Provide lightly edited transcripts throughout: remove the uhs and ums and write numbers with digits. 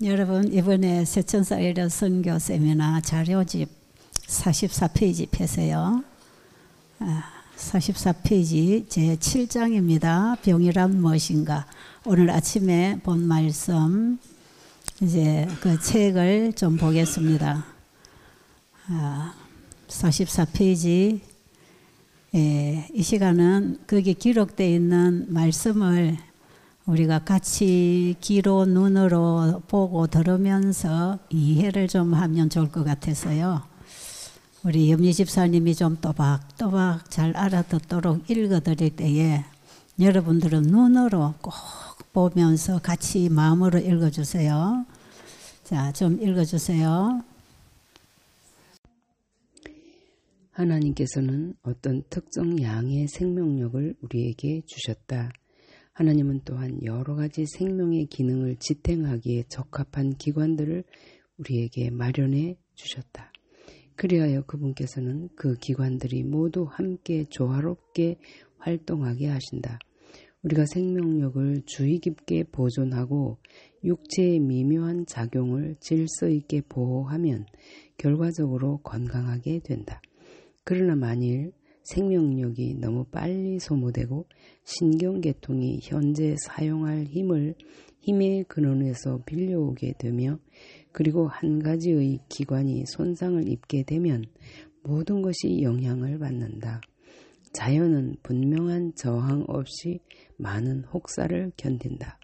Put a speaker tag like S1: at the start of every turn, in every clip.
S1: 여러분 이번에 세천사일의 선교 세미나 자료집 44페이지 펴세요. 44페이지 제7장입니다. 병이란 무엇인가. 오늘 아침에 본 말씀 이제 그 책을 좀 보겠습니다. 44페이지 이 시간은 거기 기록되어 있는 말씀을 우리가 같이 귀로 눈으로 보고 들으면서 이해를 좀 하면 좋을 것 같아서요. 우리 염리 집사님이 좀 또박또박 잘 알아듣도록 읽어드릴 때에 여러분들은 눈으로 꼭 보면서 같이 마음으로 읽어주세요. 자, 좀 읽어주세요.
S2: 하나님께서는 어떤 특정 양의 생명력을 우리에게 주셨다. 하나님은 또한 여러 가지 생명의 기능을 지탱하기에 적합한 기관들을 우리에게 마련해 주셨다. 그리하여 그분께서는 그 기관들이 모두 함께 조화롭게 활동하게 하신다. 우리가 생명력을 주의 깊게 보존하고 육체의 미묘한 작용을 질서 있게 보호하면 결과적으로 건강하게 된다. 그러나 만일 생명력이 너무 빨리 소모되고 신경계통이 현재 사용할 힘의 근원에서 빌려오게 되며 그리고 한 가지의 기관이 손상을 입게 되면 모든 것이 영향을 받는다. 자연은 분명한 저항 없이 많은 혹사를 견딘다.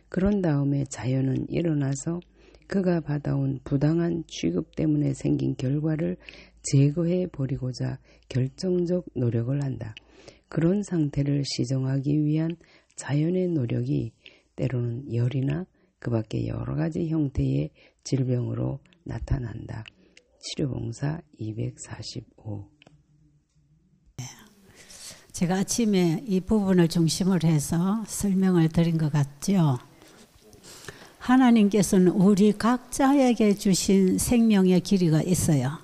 S2: 그런 다음에 자연은 일어나서 그가 받아온 부당한 취급 때문에 생긴 결과를 제거해 버리고자 결정적 노력을 한다. 그런 상태를 시정하기 위한 자연의 노력이 때로는 열이나 그 밖에 여러 가지 형태의 질병으로 나타난다. 치료봉사 245.
S1: 제가 아침에 이 부분을 중심으로 해서 설명을 드린 것 같죠. 하나님께서는 우리 각자에게 주신 생명의 길이가 있어요.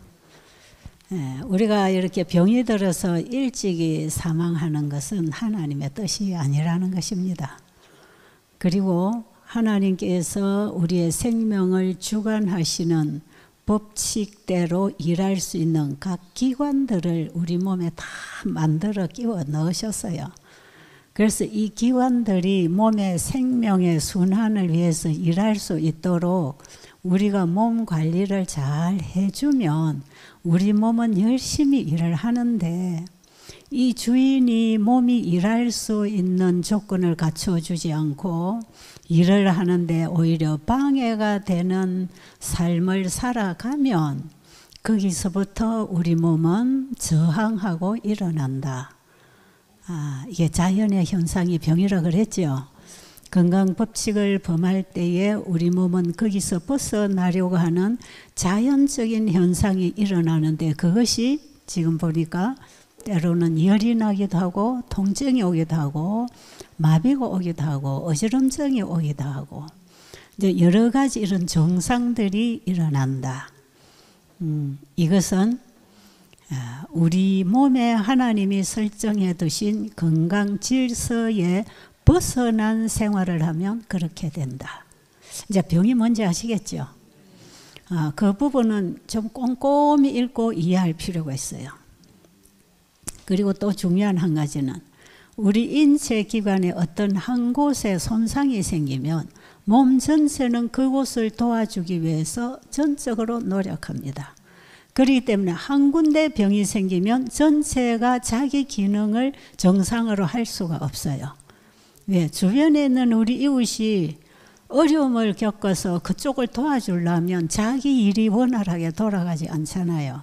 S1: 우리가 이렇게 병이 들어서 일찍이 사망하는 것은 하나님의 뜻이 아니라는 것입니다. 그리고 하나님께서 우리의 생명을 주관하시는 법칙대로 일할 수 있는 각 기관들을 우리 몸에 다 만들어 끼워 넣으셨어요. 그래서 이 기관들이 몸의 생명의 순환을 위해서 일할 수 있도록 우리가 몸 관리를 잘 해주면 우리 몸은 열심히 일을 하는데 이 주인이 몸이 일할 수 있는 조건을 갖춰주지 않고 일을 하는데 오히려 방해가 되는 삶을 살아가면 거기서부터 우리 몸은 저항하고 일어난다. 이게 자연의 현상이 병이라 그랬죠. 건강법칙을 범할 때에 우리 몸은 거기서 벗어나려고 하는 자연적인 현상이 일어나는데 그것이 지금 보니까 때로는 열이 나기도 하고 통증이 오기도 하고 마비가 오기도 하고 어지럼증이 오기도 하고 이제 여러 가지 이런 증상들이 일어난다. 이것은 우리 몸에 하나님이 설정해 두신 건강 질서에 벗어난 생활을 하면 그렇게 된다. 이제 병이 뭔지 아시겠죠? 그 부분은 좀 꼼꼼히 읽고 이해할 필요가 있어요. 그리고 또 중요한 한 가지는 우리 인체 기관에 어떤 한 곳에 손상이 생기면 몸 전체는 그곳을 도와주기 위해서 전적으로 노력합니다. 그렇기 때문에 한 군데 병이 생기면 전체가 자기 기능을 정상으로 할 수가 없어요. 왜? 주변에 있는 우리 이웃이 어려움을 겪어서 그쪽을 도와주려면 자기 일이 원활하게 돌아가지 않잖아요.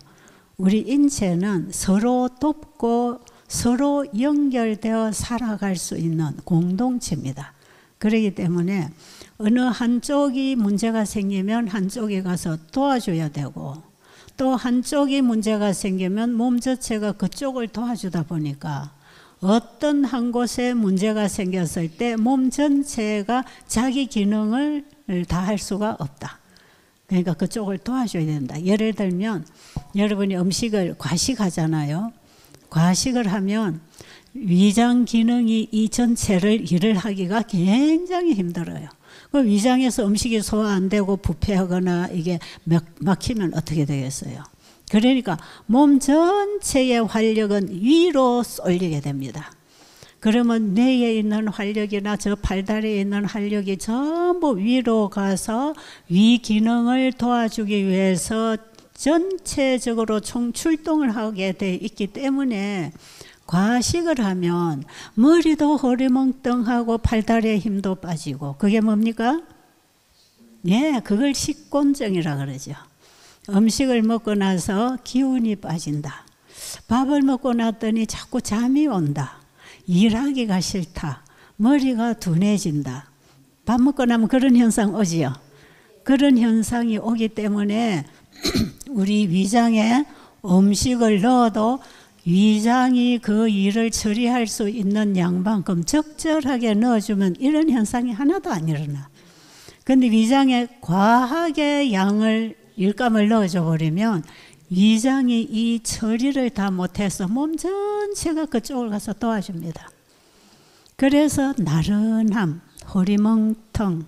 S1: 우리 인체는 서로 돕고 서로 연결되어 살아갈 수 있는 공동체입니다. 그렇기 때문에 어느 한쪽이 문제가 생기면 한쪽에 가서 도와줘야 되고 또 한쪽이 문제가 생기면 몸 자체가 그쪽을 도와주다 보니까 어떤 한 곳에 문제가 생겼을 때 몸 전체가 자기 기능을 다 할 수가 없다. 그러니까 그쪽을 도와줘야 된다. 예를 들면 여러분이 음식을 과식하잖아요. 과식을 하면 위장 기능이 이 전체를 일을 하기가 굉장히 힘들어요. 그 위장에서 음식이 소화 안 되고 부패하거나 이게 막히면 어떻게 되겠어요? 그러니까 몸 전체의 활력은 위로 쏠리게 됩니다. 그러면 뇌에 있는 활력이나 저 팔다리에 있는 활력이 전부 위로 가서 위 기능을 도와주기 위해서 전체적으로 총출동을 하게 돼 있기 때문에 과식을 하면 머리도 허리멍텅하고 팔다리에 힘도 빠지고 그게 뭡니까? 예, 그걸 식곤증이라 그러죠. 음식을 먹고 나서 기운이 빠진다. 밥을 먹고 났더니 자꾸 잠이 온다. 일하기가 싫다. 머리가 둔해진다. 밥 먹고 나면 그런 현상 오지요. 그런 현상이 오기 때문에 우리 위장에 음식을 넣어도 위장이 그 일을 처리할 수 있는 양만큼 적절하게 넣어주면 이런 현상이 하나도 안 일어나. 근데 위장에 과하게 일감을 넣어줘 버리면 위장이 이 처리를 다 못해서 몸 전체가 그쪽을 가서 도와줍니다. 그래서 나른함, 허리멍텅,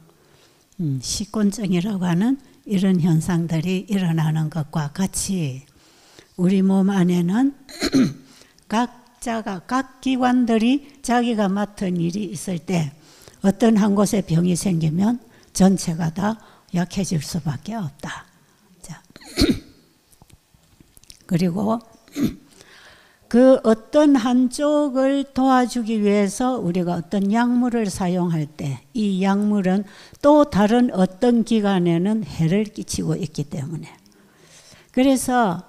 S1: 식곤증이라고 하는 이런 현상들이 일어나는 것과 같이 우리 몸 안에는 각 기관들이 자기가 맡은 일이 있을 때 어떤 한 곳에 병이 생기면 전체가 다 약해질 수밖에 없다. 자, 그리고 그 어떤 한쪽을 도와주기 위해서 우리가 어떤 약물을 사용할 때 이 약물은 또 다른 어떤 기관에는 해를 끼치고 있기 때문에 그래서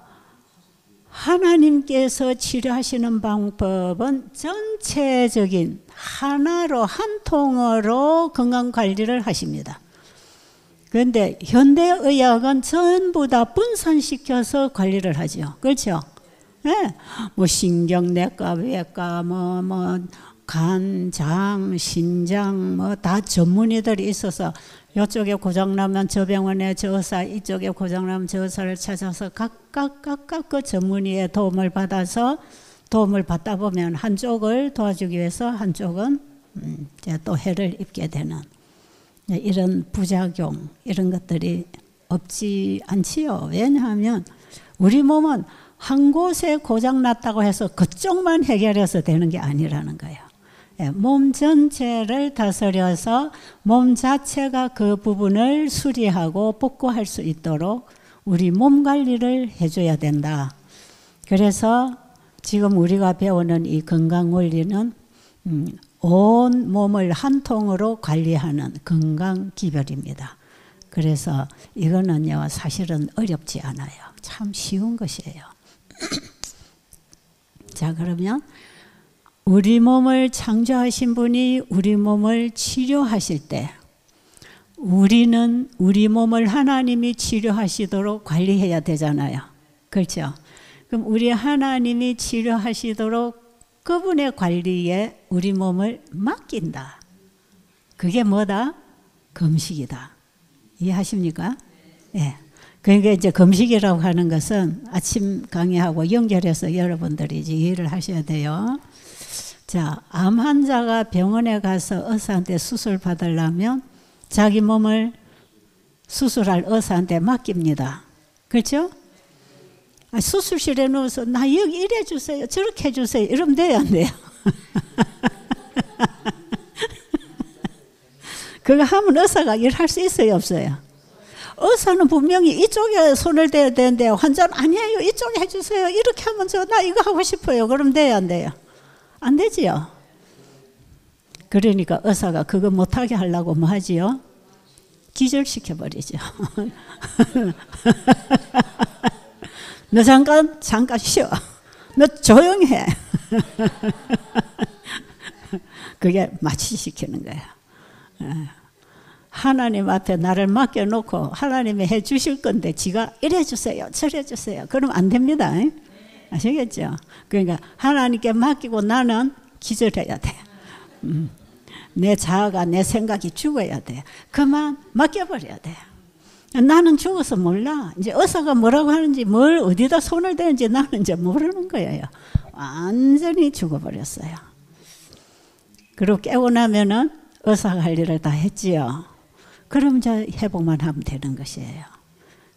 S1: 하나님께서 치료하시는 방법은 전체적인 하나로 한 통으로 건강관리를 하십니다. 그런데 현대의학은 전부 다 분산시켜서 관리를 하죠. 그렇죠? 네. 뭐 신경내과, 외과, 간, 장, 신장, 다 전문의들이 있어서 이쪽에 고장나면 저 병원에 저 의사, 이쪽에 고장나면 저 의사를 찾아서 각각 그 전문의의 도움을 받아서 도움을 받다 보면 한쪽을 도와주기 위해서 한쪽은 이제 또 해를 입게 되는 이런 부작용, 이런 것들이 없지 않지요. 왜냐하면 우리 몸은 한 곳에 고장났다고 해서 그쪽만 해결해서 되는 게 아니라는 거예요. 몸 전체를 다스려서 몸 자체가 그 부분을 수리하고 복구할 수 있도록 우리 몸 관리를 해줘야 된다. 그래서 지금 우리가 배우는 이 건강 원리는 온 몸을 한 통으로 관리하는 건강 기별입니다. 그래서 이거는요 사실은 어렵지 않아요. 참 쉬운 것이에요. 자, 그러면 우리 몸을 창조하신 분이 우리 몸을 치료하실 때 우리는 우리 몸을 하나님이 치료하시도록 관리해야 되잖아요. 그렇죠? 그럼 우리 하나님이 치료하시도록 그분의 관리에 우리 몸을 맡긴다. 그게 뭐다? 금식이다. 이해하십니까? 예. 그러니까 이제 금식이라고 하는 것은 아침 강의하고 연결해서 여러분들이 이제 이해를 하셔야 돼요. 자, 암 환자가 병원에 가서 의사한테 수술 받으려면 자기 몸을 수술할 의사한테 맡깁니다. 그렇죠? 수술실에 누워서 나 여기 이래 주세요, 저렇게 해주세요 이러면 돼요, 안 돼요? 그거 하면 의사가 일할 수 있어요, 없어요? 의사는 분명히 이쪽에 손을 대야 되는데 환자는 아니에요, 이쪽에 해주세요, 이렇게 하면 나 이거 하고 싶어요. 그럼 돼요, 안 돼요? 안 되지요. 그러니까 의사가 그거 못하게 하려고 뭐 하지요? 기절시켜버리죠. 너 잠깐 쉬어. 너 조용히 해. 그게 마취시키는 거야. 하나님 앞에 나를 맡겨놓고 하나님이 해주실 건데 지가 이래 주세요, 저래 주세요. 그러면 안 됩니다. 아시겠죠? 그러니까 하나님께 맡기고 나는 기절해야 돼. 내 자아가, 내 생각이 죽어야 돼. 그만 맡겨버려야 돼. 나는 죽어서 몰라. 이제 의사가 뭐라고 하는지, 뭘 어디다 손을 대는지 나는 이제 모르는 거예요. 완전히 죽어버렸어요. 그리고 깨고 나면은 의사가 할 일을 다 했지요. 그럼 이제 회복만 하면 되는 것이에요.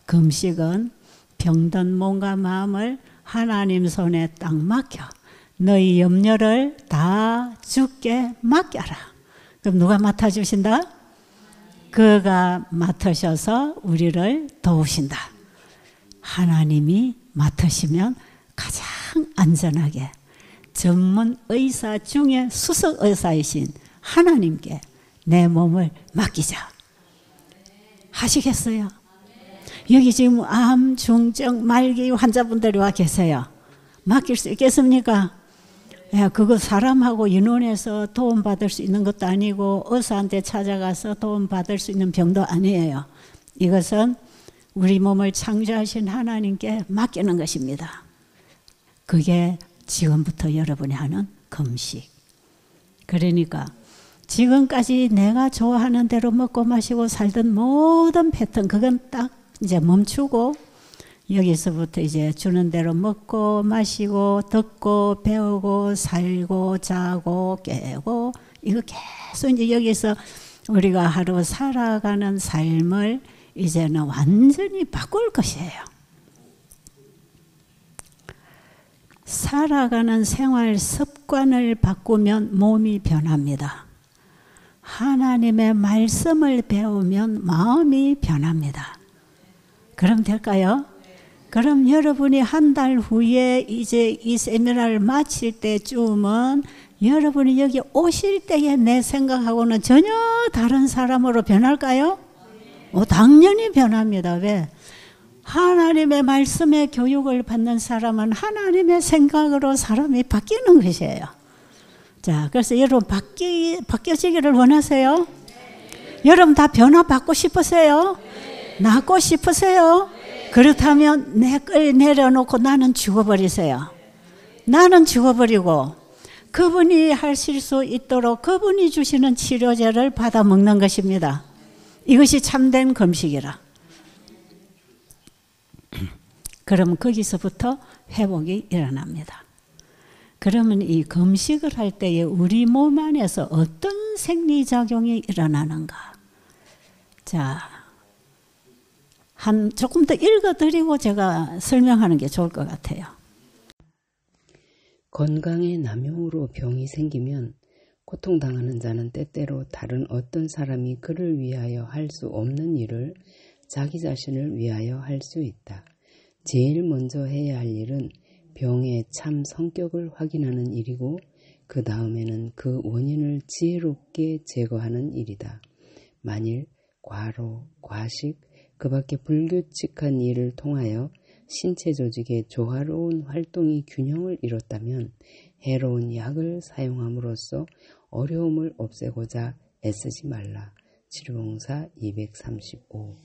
S1: 금식은 병든 몸과 마음을 하나님 손에 딱 맡겨 너희 염려를 다 주께 맡겨라. 그럼 누가 맡아주신다? 그가 맡으셔서 우리를 도우신다. 하나님이 맡으시면 가장 안전하게 전문 의사 중에 수석 의사이신 하나님께 내 몸을 맡기자. 하시겠어요? 여기 지금 암, 중증, 말기 환자분들이 와 계세요. 맡길 수 있겠습니까? 예, 그거 사람하고 의논해서 도움받을 수 있는 것도 아니고 의사한테 찾아가서 도움받을 수 있는 병도 아니에요. 이것은 우리 몸을 창조하신 하나님께 맡기는 것입니다. 그게 지금부터 여러분이 하는 금식. 그러니까 지금까지 내가 좋아하는 대로 먹고 마시고 살던 모든 패턴 그건 딱 이제 멈추고 여기서부터 이제 주는 대로 먹고 마시고 듣고 배우고 살고 자고 깨고 이거 계속 이제 여기서 우리가 하루 살아가는 삶을 이제는 완전히 바꿀 것이에요. 살아가는 생활 습관을 바꾸면 몸이 변합니다. 하나님의 말씀을 배우면 마음이 변합니다. 그럼 될까요? 그럼 여러분이 한 달 후에 이제 이 세미나를 마칠 때쯤은 여러분이 여기 오실 때의 내 생각하고는 전혀 다른 사람으로 변할까요? 당연히 변합니다. 왜? 하나님의 말씀의 교육을 받는 사람은 하나님의 생각으로 사람이 바뀌는 것이에요. 자, 그래서 여러분 바뀌어지기를 원하세요? 여러분 다 변화받고 싶으세요? 낫고 싶으세요? 그렇다면 내 걸 내려놓고 나는 죽어버리세요. 나는 죽어버리고 그분이 하실 수 있도록 그분이 주시는 치료제를 받아 먹는 것입니다. 이것이 참된 금식이라. 그럼 거기서부터 회복이 일어납니다. 그러면 이 금식을 할 때에 우리 몸 안에서 어떤 생리작용이 일어나는가? 자, 조금 더 읽어드리고 제가 설명하는 게 좋을 것 같아요.
S2: 건강의 남용으로 병이 생기면 고통당하는 자는 때때로 다른 어떤 사람이 그를 위하여 할 수 없는 일을 자기 자신을 위하여 할 수 있다. 제일 먼저 해야 할 일은 병의 참 성격을 확인하는 일이고 그 다음에는 그 원인을 지혜롭게 제거하는 일이다. 만일 과로, 과식, 그 밖에 불규칙한 일을 통하여 신체 조직의 조화로운 활동이 균형을 이뤘다면 해로운 약을 사용함으로써 어려움을 없애고자 애쓰지 말라. 치료봉사 235.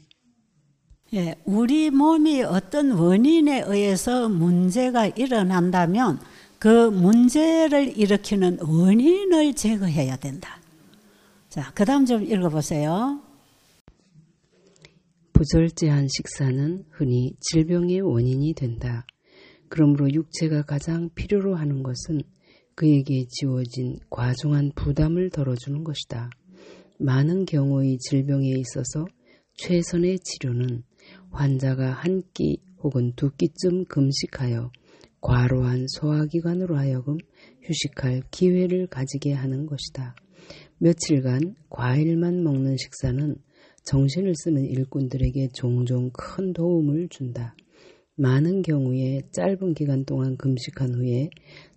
S1: 예, 우리 몸이 어떤 원인에 의해서 문제가 일어난다면 그 문제를 일으키는 원인을 제거해야 된다. 자, 그 다음 좀 읽어보세요.
S2: 부절제한 식사는 흔히 질병의 원인이 된다. 그러므로 육체가 가장 필요로 하는 것은 그에게 지워진 과중한 부담을 덜어주는 것이다. 많은 경우의 질병에 있어서 최선의 치료는 환자가 한 끼 혹은 두 끼쯤 금식하여 과로한 소화기관으로 하여금 휴식할 기회를 가지게 하는 것이다. 며칠간 과일만 먹는 식사는 정신을 쓰는 일꾼들에게 종종 큰 도움을 준다. 많은 경우에 짧은 기간 동안 금식한 후에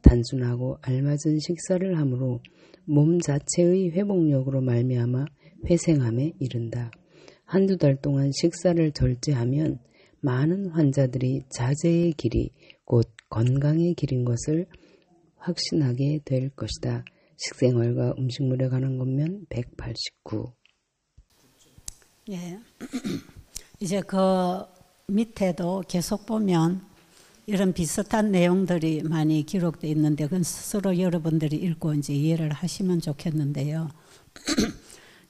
S2: 단순하고 알맞은 식사를 함으로 몸 자체의 회복력으로 말미암아 회생함에 이른다. 한두 달 동안 식사를 절제하면 많은 환자들이 자제의 길이 곧 건강의 길인 것을 확신하게 될 것이다. 식생활과 음식물에 관한 것면 189.
S1: 예. 이제 그 밑에도 계속 보면 이런 비슷한 내용들이 많이 기록되어 있는데 그건 스스로 여러분들이 읽고 이제 이해를 하시면 좋겠는데요.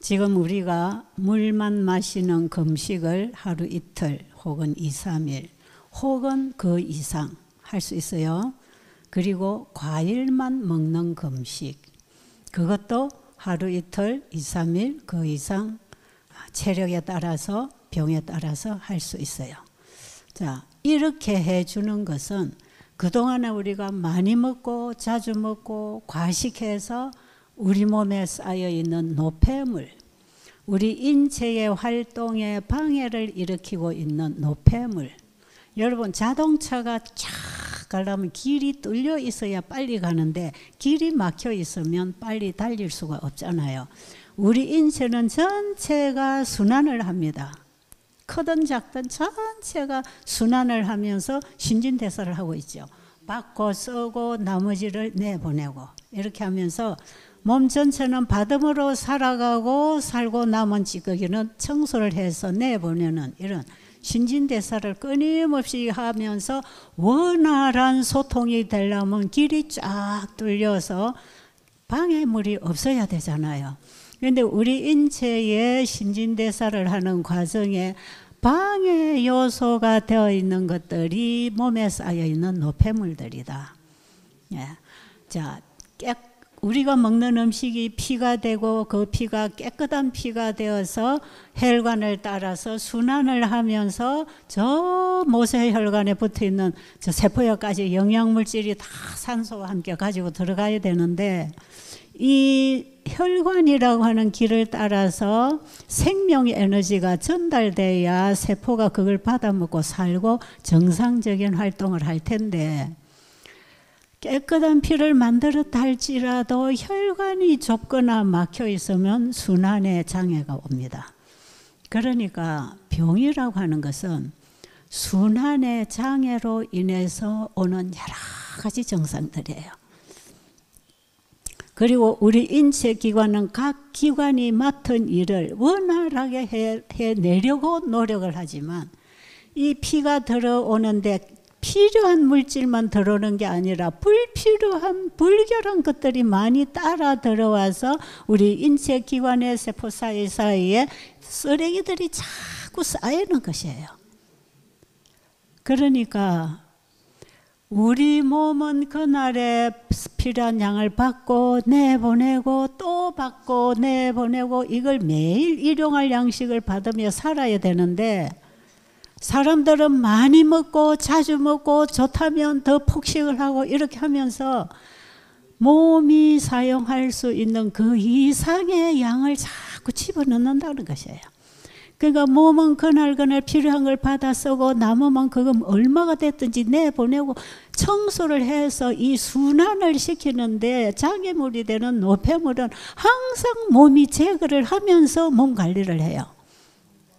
S1: 지금 우리가 물만 마시는 금식을 하루 이틀 혹은 2, 3일 혹은 그 이상 할 수 있어요. 그리고 과일만 먹는 금식 그것도 하루 이틀 2, 3일 그 이상 체력에 따라서 병에 따라서 할 수 있어요. 자, 이렇게 해주는 것은 그동안에 우리가 많이 먹고 자주 먹고 과식해서 우리 몸에 쌓여있는 노폐물, 우리 인체의 활동에 방해를 일으키고 있는 노폐물. 여러분, 자동차가 쫙 가려면 길이 뚫려 있어야 빨리 가는데 길이 막혀 있으면 빨리 달릴 수가 없잖아요. 우리 인체는 전체가 순환을 합니다. 크든 작든 전체가 순환을 하면서 신진대사를 하고 있죠. 받고 쓰고 나머지를 내보내고 이렇게 하면서 몸 전체는 받음으로 살아가고 살고 남은 찌꺼기는 청소를 해서 내보내는 이런 신진대사를 끊임없이 하면서 원활한 소통이 되려면 길이 쫙 뚫려서 방해물이 없어야 되잖아요. 그런데 우리 인체의 신진대사를 하는 과정에 방해 요소가 되어 있는 것들이 몸에 쌓여 있는 노폐물들이다. 예. 자, 우리가 먹는 음식이 피가 되고 그 피가 깨끗한 피가 되어서 혈관을 따라서 순환을 하면서 저 모세혈관에 붙어 있는 저 세포에까지 영양물질이 다 산소와 함께 가지고 들어가야 되는데 이 혈관이라고 하는 길을 따라서 생명의 에너지가 전달돼야 세포가 그걸 받아먹고 살고 정상적인 활동을 할 텐데 깨끗한 피를 만들었다 할지라도 혈관이 좁거나 막혀 있으면 순환에 장애가 옵니다. 그러니까 병이라고 하는 것은 순환의 장애로 인해서 오는 여러 가지 증상들이에요. 그리고 우리 인체 기관은 각 기관이 맡은 일을 원활하게 해내려고 노력을 하지만 이 피가 들어오는데 필요한 물질만 들어오는 게 아니라 불필요한 불결한 것들이 많이 따라 들어와서 우리 인체 기관의 세포 사이사이에 쓰레기들이 자꾸 쌓이는 것이에요. 그러니까 우리 몸은 그날에 필요한 양을 받고 내보내고 또 받고 내보내고 이걸 매일 일용할 양식을 받으며 살아야 되는데 사람들은 많이 먹고 자주 먹고 좋다면 더 폭식을 하고 이렇게 하면서 몸이 사용할 수 있는 그 이상의 양을 자꾸 집어넣는다는 것이에요. 그러니까 몸은 그날 필요한 걸 받아 쓰고 남으면 그거 얼마가 됐든지 내보내고 청소를 해서 이 순환을 시키는데 장애물이 되는 노폐물은 항상 몸이 제거를 하면서 몸 관리를 해요.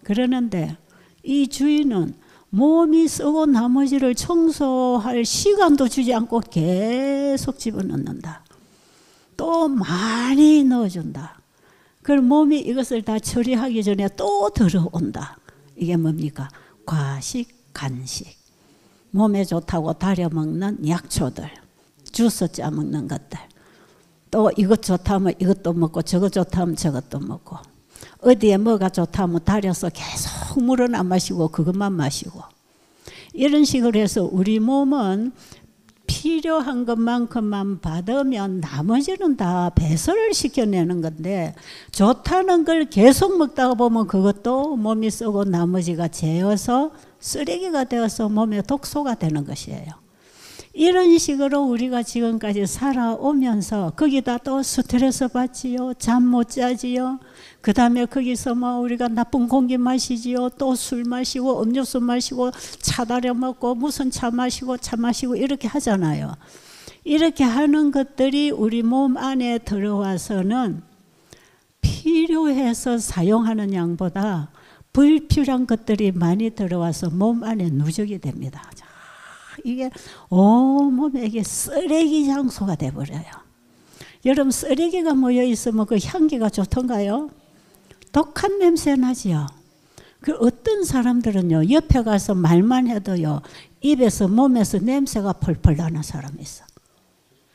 S1: 그러는데 이 주인은 몸이 쓰고 나머지를 청소할 시간도 주지 않고 계속 집어넣는다. 또 많이 넣어준다. 그럼 몸이 이것을 다 처리하기 전에 또 들어온다. 이게 뭡니까? 과식, 간식. 몸에 좋다고 다려 먹는 약초들. 주스 짜 먹는 것들. 또 이것 좋다면 이것도 먹고 저것 좋다면 저것도 먹고. 어디에 뭐가 좋다면 다려서 계속 물은 안 마시고 그것만 마시고. 이런 식으로 해서 우리 몸은 필요한 것만큼만 받으면 나머지는 다 배설을 시켜내는 건데 좋다는 걸 계속 먹다가 보면 그것도 몸이 썩고 나머지가 재어서 쓰레기가 되어서 몸에 독소가 되는 것이에요. 이런 식으로 우리가 지금까지 살아오면서 거기다 또 스트레스 받지요. 잠 못 자지요. 그 다음에 거기서 뭐 우리가 나쁜 공기 마시지요. 또 술 마시고 음료수 마시고 차 다려 먹고 무슨 차 마시고 이렇게 하잖아요. 이렇게 하는 것들이 우리 몸 안에 들어와서는 필요해서 사용하는 양보다 불필요한 것들이 많이 들어와서 몸 안에 누적이 됩니다. 이게 온몸에 이게 쓰레기 장소가 돼버려요. 여러분 쓰레기가 모여 있으면 그 향기가 좋던가요? 독한 냄새 나지요. 그 어떤 사람들은요 옆에 가서 말만 해도요 입에서 몸에서 냄새가 펄펄 나는 사람이 있어.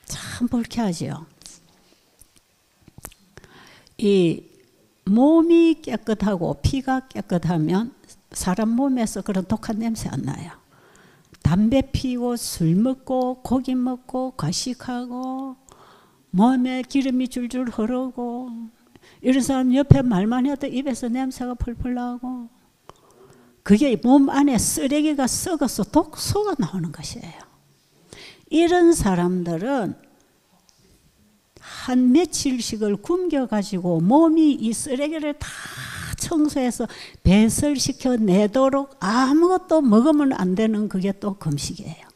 S1: 참 불쾌하지요. 이 몸이 깨끗하고 피가 깨끗하면 사람 몸에서 그런 독한 냄새 안 나요. 담배 피우고 술 먹고 고기 먹고 과식하고 몸에 기름이 줄줄 흐르고 이런 사람 옆에 말만 해도 입에서 냄새가 펄펄 나고 그게 몸 안에 쓰레기가 썩어서 독소가 나오는 것이에요. 이런 사람들은 한 며칠씩을 굶겨가지고 몸이 이 쓰레기를 다 청소해서 배설시켜 내도록 아무것도 먹으면 안 되는 그게 또 금식이에요.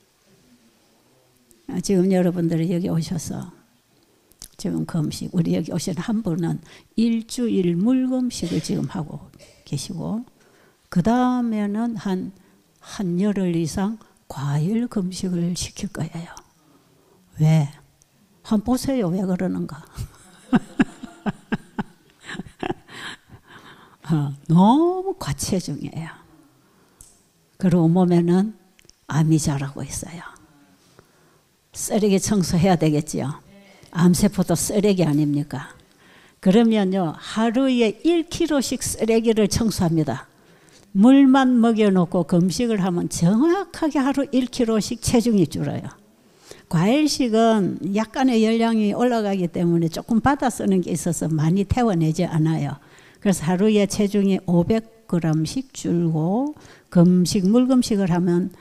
S1: 지금 여러분들이 여기 오셔서 지금 금식, 우리 여기 오신 한 분은 일주일 물금식을 지금 하고 계시고 그 다음에는 한 열흘 이상 과일 금식을 시킬 거예요. 왜? 한번 보세요. 왜 그러는가? 너무 과체중이에요. 그리고 몸에는 암이 자라고 있어요. 쓰레기 청소해야 되겠지요. 암세포도 쓰레기 아닙니까? 그러면요, 하루에 1kg씩 쓰레기를 청소합니다. 물만 먹여놓고 금식을 하면 정확하게 하루 1kg씩 체중이 줄어요. 과일식은 약간의 열량이 올라가기 때문에 조금 받아 쓰는 게 있어서 많이 태워내지 않아요. 그래서 하루에 체중이 500g씩 줄고 금식, 물금식을 하면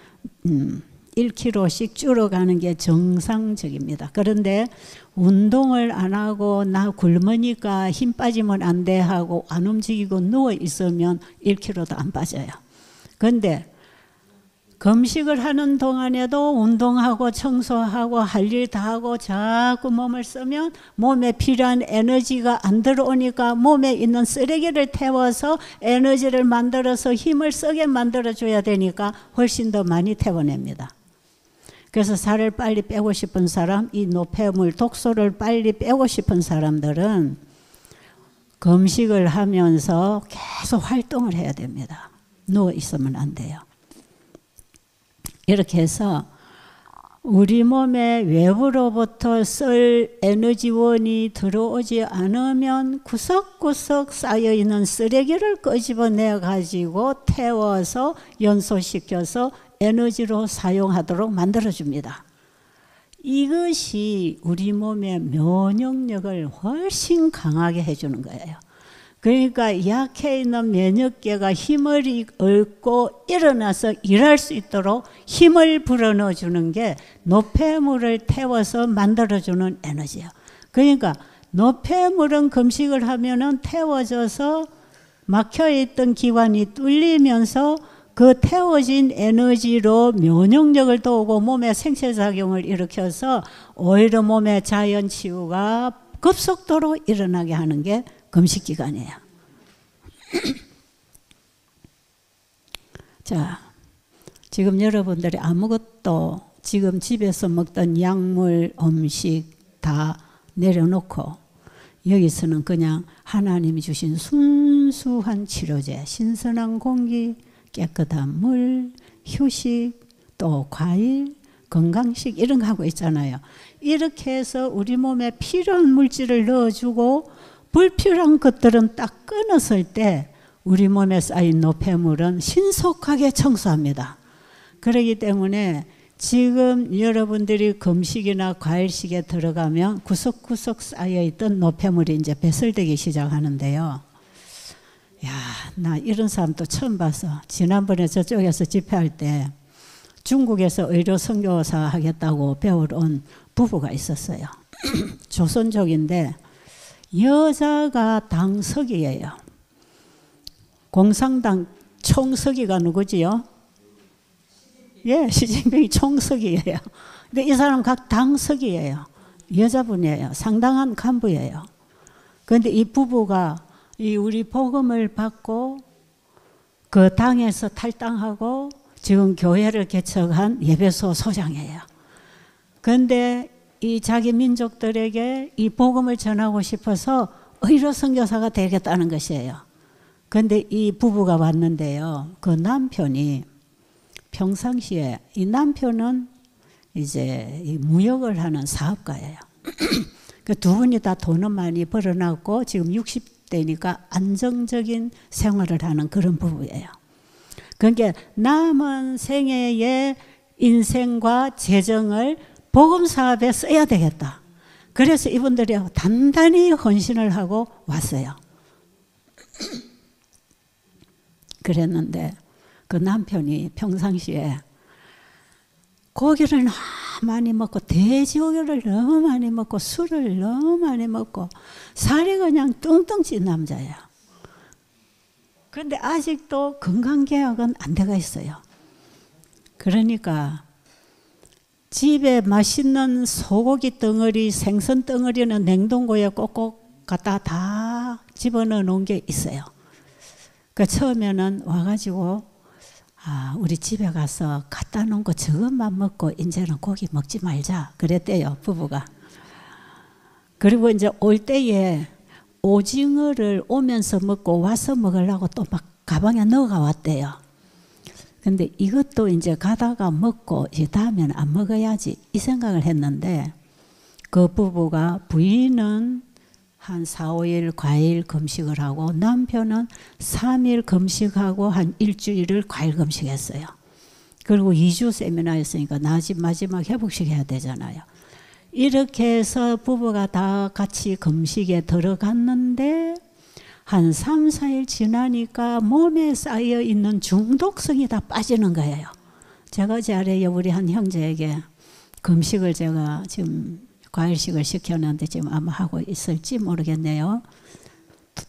S1: 1kg씩 줄어가는 게 정상적입니다. 그런데 운동을 안 하고 나 굶으니까 힘 빠지면 안 돼 하고 안 움직이고 누워 있으면 1kg도 안 빠져요. 그런데 금식을 하는 동안에도 운동하고 청소하고 할 일 다 하고 자꾸 몸을 쓰면 몸에 필요한 에너지가 안 들어오니까 몸에 있는 쓰레기를 태워서 에너지를 만들어서 힘을 쓰게 만들어줘야 되니까 훨씬 더 많이 태워냅니다. 그래서 살을 빨리 빼고 싶은 사람, 이 노폐물, 독소를 빨리 빼고 싶은 사람들은 금식을 하면서 계속 활동을 해야 됩니다. 누워 있으면 안 돼요. 이렇게 해서 우리 몸에 외부로부터 쓸 에너지원이 들어오지 않으면 구석구석 쌓여있는 쓰레기를 끄집어내 가지고 태워서 연소시켜서 에너지로 사용하도록 만들어줍니다. 이것이 우리 몸의 면역력을 훨씬 강하게 해주는 거예요. 그러니까 약해 있는 면역계가 힘을 얻고 일어나서 일할 수 있도록 힘을 불어넣어 주는 게 노폐물을 태워서 만들어주는 에너지예요. 그러니까 노폐물은 금식을 하면은 태워져서 막혀있던 기관이 뚫리면서 그 태워진 에너지로 면역력을 도우고 몸에 생체작용을 일으켜서 오히려 몸의 자연치유가 급속도로 일어나게 하는 게 금식기간이에요. 자, 지금 여러분들이 아무것도 지금 집에서 먹던 약물, 음식 다 내려놓고 여기서는 그냥 하나님이 주신 순수한 치료제, 신선한 공기, 깨끗한 물, 휴식, 또 과일, 건강식 이런 거 하고 있잖아요. 이렇게 해서 우리 몸에 필요한 물질을 넣어주고 불필요한 것들은 딱 끊었을 때 우리 몸에 쌓인 노폐물은 신속하게 청소합니다. 그렇기 때문에 지금 여러분들이 금식이나 과일식에 들어가면 구석구석 쌓여있던 노폐물이 이제 배설되기 시작하는데요. 야, 나 이런 사람도 처음 봐서 지난번에 저쪽에서 집회할 때 중국에서 의료 선교사 하겠다고 배우러 온 부부가 있었어요. 조선족인데 여자가 당서기예요. 공산당 총서기가 누구지요? 예, 시진핑이 총서기예요. 근데 이 사람 각 당서기예요. 여자분이에요. 상당한 간부예요. 그런데 이 부부가 이 우리 복음을 받고 그 당에서 탈당하고 지금 교회를 개척한 예배소 소장이에요. 그런데 이 자기 민족들에게 이 복음을 전하고 싶어서 의료 선교사가 되겠다는 것이에요. 그런데 이 부부가 왔는데요. 그 남편이 평상시에 이 남편은 이제 이 무역을 하는 사업가예요. 그 두 분이 다 돈은 많이 벌어놨고 지금 60대니까 안정적인 생활을 하는 그런 부부예요. 그러니까 남은 생애의 인생과 재정을 복음 사업에 써야 되겠다. 그래서 이분들이 단단히 헌신을 하고 왔어요. 그랬는데 그 남편이 평상시에 고기를 너무 많이 먹고 돼지고기를 너무 많이 먹고 술을 너무 많이 먹고 살이 그냥 뚱뚱 찐 남자예요. 그런데 아직도 건강개혁은 안 돼가 있어요. 그러니까 집에 맛있는 소고기 덩어리, 생선 덩어리는 냉동고에 꼭꼭 갖다 다 집어넣어 놓은 게 있어요. 그 처음에는 와가지고 우리 집에 가서 갖다 놓은 거 저것만 먹고 이제는 고기 먹지 말자 그랬대요, 부부가. 그리고 이제 올 때에 오징어를 오면서 먹고 와서 먹으려고 또 막 가방에 넣어가 왔대요. 근데 이것도 이제 가다가 먹고 이제 다음에는 안 먹어야지 이 생각을 했는데 그 부부가 부인은 한 4, 5일 과일 금식을 하고 남편은 3일 금식하고 한 일주일을 과일 금식했어요. 그리고 2주 세미나였으니까 마지막 회복식 해야 되잖아요. 이렇게 해서 부부가 다 같이 금식에 들어갔는데 한 3, 4일 지나니까 몸에 쌓여 있는 중독성이 다 빠지는 거예요. 제가 어제 아래에 우리 한 형제에게 금식을 제가 지금 과일식을 시켰는데 지금 아마 하고 있을지 모르겠네요.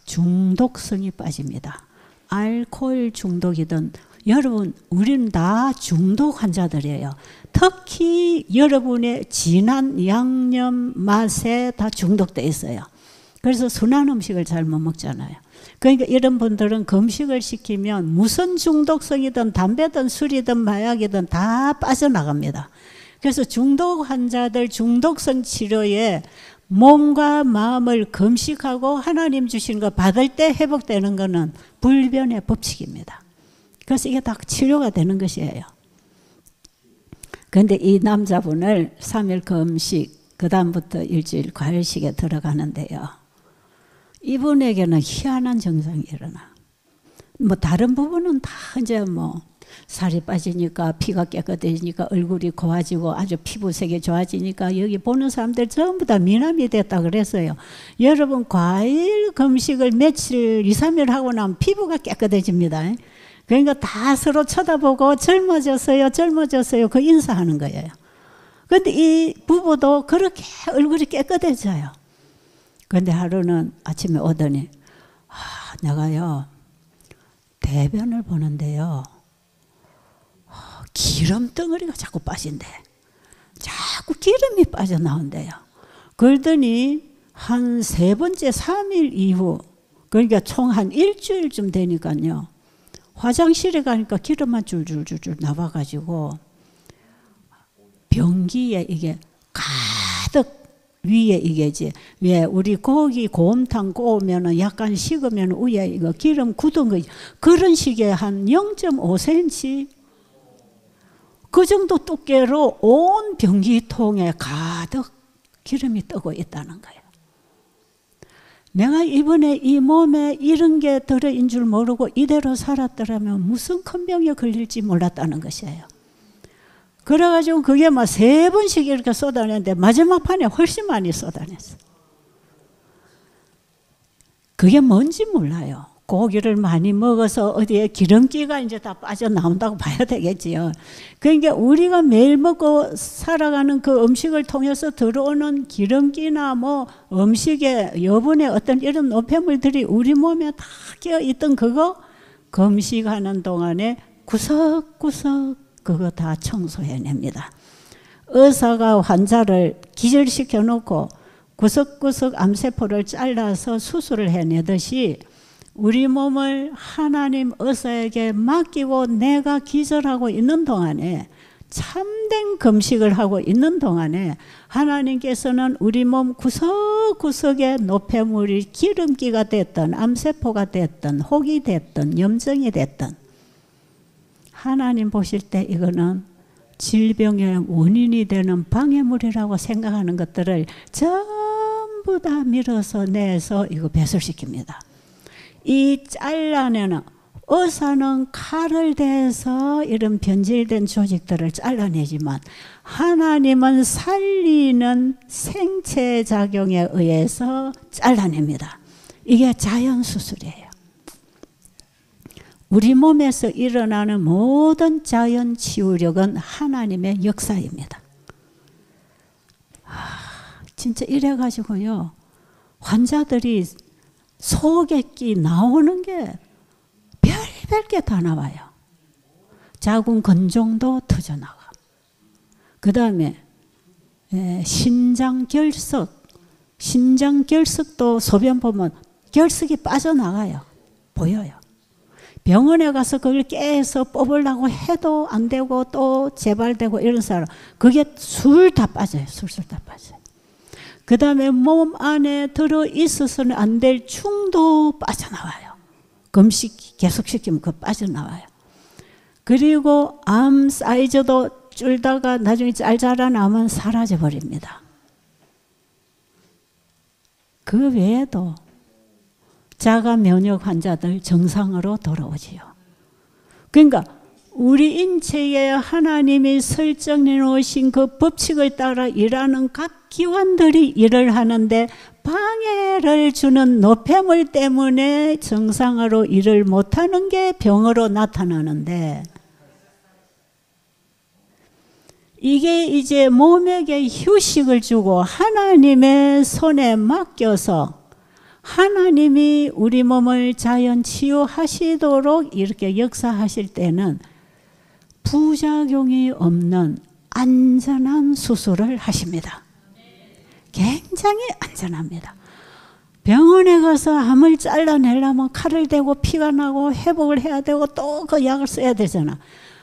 S1: 중독성이 빠집니다. 알코올 중독이든 여러분 우리는 다 중독 환자들이에요. 특히 여러분의 진한 양념 맛에 다 중독돼 있어요. 그래서 순한 음식을 잘 못 먹잖아요. 그러니까 이런 분들은 금식을 시키면 무슨 중독성이든 담배든 술이든 마약이든 다 빠져나갑니다. 그래서 중독 환자들 중독성 치료에 몸과 마음을 금식하고 하나님 주신 거 받을 때 회복되는 거는 불변의 법칙입니다. 그래서 이게 다 치료가 되는 것이에요. 그런데 이 남자분을 3일 금식, 그 다음부터 일주일 과일식에 들어가는데요. 이분에게는 희한한 증상이 일어나. 뭐 다른 부분은 다 이제 뭐 살이 빠지니까 피가 깨끗해지니까 얼굴이 고와지고 아주 피부색이 좋아지니까 여기 보는 사람들 전부 다 미남이 됐다 그랬어요. 여러분 과일 금식을 며칠 2, 3일 하고 나면 피부가 깨끗해집니다. 그러니까 다 서로 쳐다보고 젊어졌어요 그 인사하는 거예요. 그런데 이 부부도 그렇게 얼굴이 깨끗해져요. 그런데 하루는 아침에 오더니 내가요 대변을 보는데요 기름 덩어리가 자꾸 빠진대. 자꾸 기름이 빠져나온대요. 그러더니 한 3번째 3일 이후 그러니까 총 한 일주일쯤 되니까요. 화장실에 가니까 기름만 줄줄줄줄 나와가지고 변기에 이게 가득 위에 이게지. 왜 우리 고기 곰탕 구우면은 약간 식으면 위에 이거 기름 굳은 거 그런 식의 한 0.5cm 그 정도 두께로 온 변기통에 가득 기름이 뜨고 있다는 거예요. 내가 이번에 이 몸에 이런 게 들어인 줄 모르고 이대로 살았더라면 무슨 큰 병에 걸릴지 몰랐다는 것이에요. 그래가지고 그게 막 3번씩 이렇게 쏟아냈는데 마지막 판에 훨씬 많이 쏟아냈어. 그게 뭔지 몰라요. 고기를 많이 먹어서 어디에 기름기가 이제 다 빠져나온다고 봐야 되겠지요. 그러니까 우리가 매일 먹고 살아가는 그 음식을 통해서 들어오는 기름기나 뭐 음식에 여분의 어떤 이런 노폐물들이 우리 몸에 다 끼어있던 그거 금식하는 동안에 구석구석 그거 다 청소해냅니다. 의사가 환자를 기절시켜 놓고 구석구석 암세포를 잘라서 수술을 해내듯이 우리 몸을 하나님 의사에게 맡기고 내가 기절하고 있는 동안에 참된 금식을 하고 있는 동안에 하나님께서는 우리 몸 구석구석에 노폐물이 기름기가 됐든 암세포가 됐든 혹이 됐든 염증이 됐든 하나님 보실 때 이거는 질병의 원인이 되는 방해물이라고 생각하는 것들을 전부 다 밀어서 내서 이거 배설시킵니다. 이 잘라내는 의사는 칼을 대서 이런 변질된 조직들을 잘라내지만 하나님은 살리는 생체 작용에 의해서 잘라냅니다. 이게 자연수술이에요. 우리 몸에서 일어나는 모든 자연치유력은 하나님의 역사입니다. 진짜 이래가지고요, 환자들이 소객기 나오는 게 별별 게 다 나와요. 자궁 근종도 터져나가. 그 다음에 신장결석도 소변 보면 결석이 빠져나가요. 보여요. 병원에 가서 그걸 깨서 뽑으려고 해도 안 되고 또 재발되고 이런 사람, 그게 술 다 빠져요. 술술 다 빠져요. 그 다음에 몸 안에 들어있어서는 안 될 충도 빠져나와요. 금식 계속시키면 그거 빠져나와요. 그리고 암 사이즈도 줄다가 나중에 잘 자라나면 사라져버립니다. 그 외에도 자가 면역 환자들 정상으로 돌아오지요. 그러니까 우리 인체에 하나님이 설정해 놓으신 그 법칙을 따라 일하는 각 기관들이 일을 하는데 방해를 주는 노폐물 때문에 정상으로 일을 못하는 게 병으로 나타나는데, 이게 이제 몸에게 휴식을 주고 하나님의 손에 맡겨서 하나님이 우리 몸을 자연 치유하시도록 이렇게 역사하실 때는 부작용이 없는 안전한 수술을 하십니다. 굉장히 안전합니다. 병원에 가서 암을 잘라내려면 칼을 대고 피가 나고 회복을 해야 되고 또 그 약을 써야 되잖아.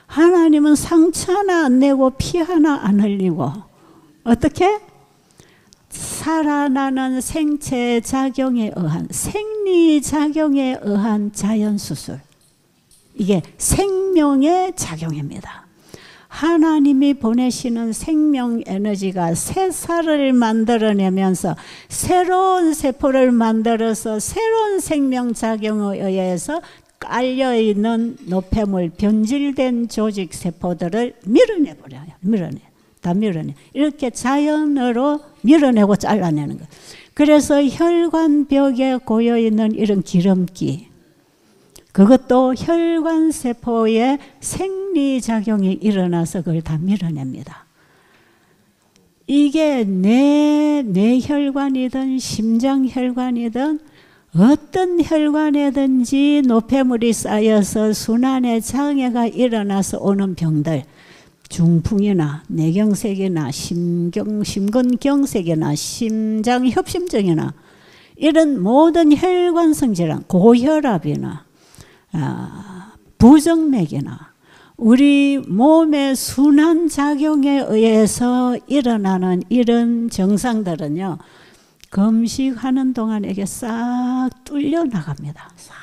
S1: 하나님은 상처 하나 안 내고 피 하나 안 흘리고 어떻게? 살아나는 생체 작용에 의한, 생리작용에 의한 자연수술. 이게 생명의 작용입니다. 하나님이 보내시는 생명 에너지가 새살을 만들어내면서 새로운 세포를 만들어서 새로운 생명 작용에 의해서 깔려있는 노폐물, 변질된 조직 세포들을 밀어내버려요. 다 밀어내. 이렇게 자연으로 밀어내고 잘라내는 거예요. 그래서 혈관벽에 고여있는 이런 기름기, 그것도 혈관세포의 생리작용이 일어나서 그걸 다 밀어냅니다. 이게 뇌혈관이든 심장혈관이든 어떤 혈관에든지 노폐물이 쌓여서 순환의 장애가 일어나서 오는 병들, 중풍이나 뇌경색이나 심근경색이나 심장협심증이나 이런 모든 혈관성 질환, 고혈압이나 부정맥이나 우리 몸의 순환작용에 의해서 일어나는 이런 증상들은요, 금식하는 동안 이게 싹 뚫려 나갑니다. 싹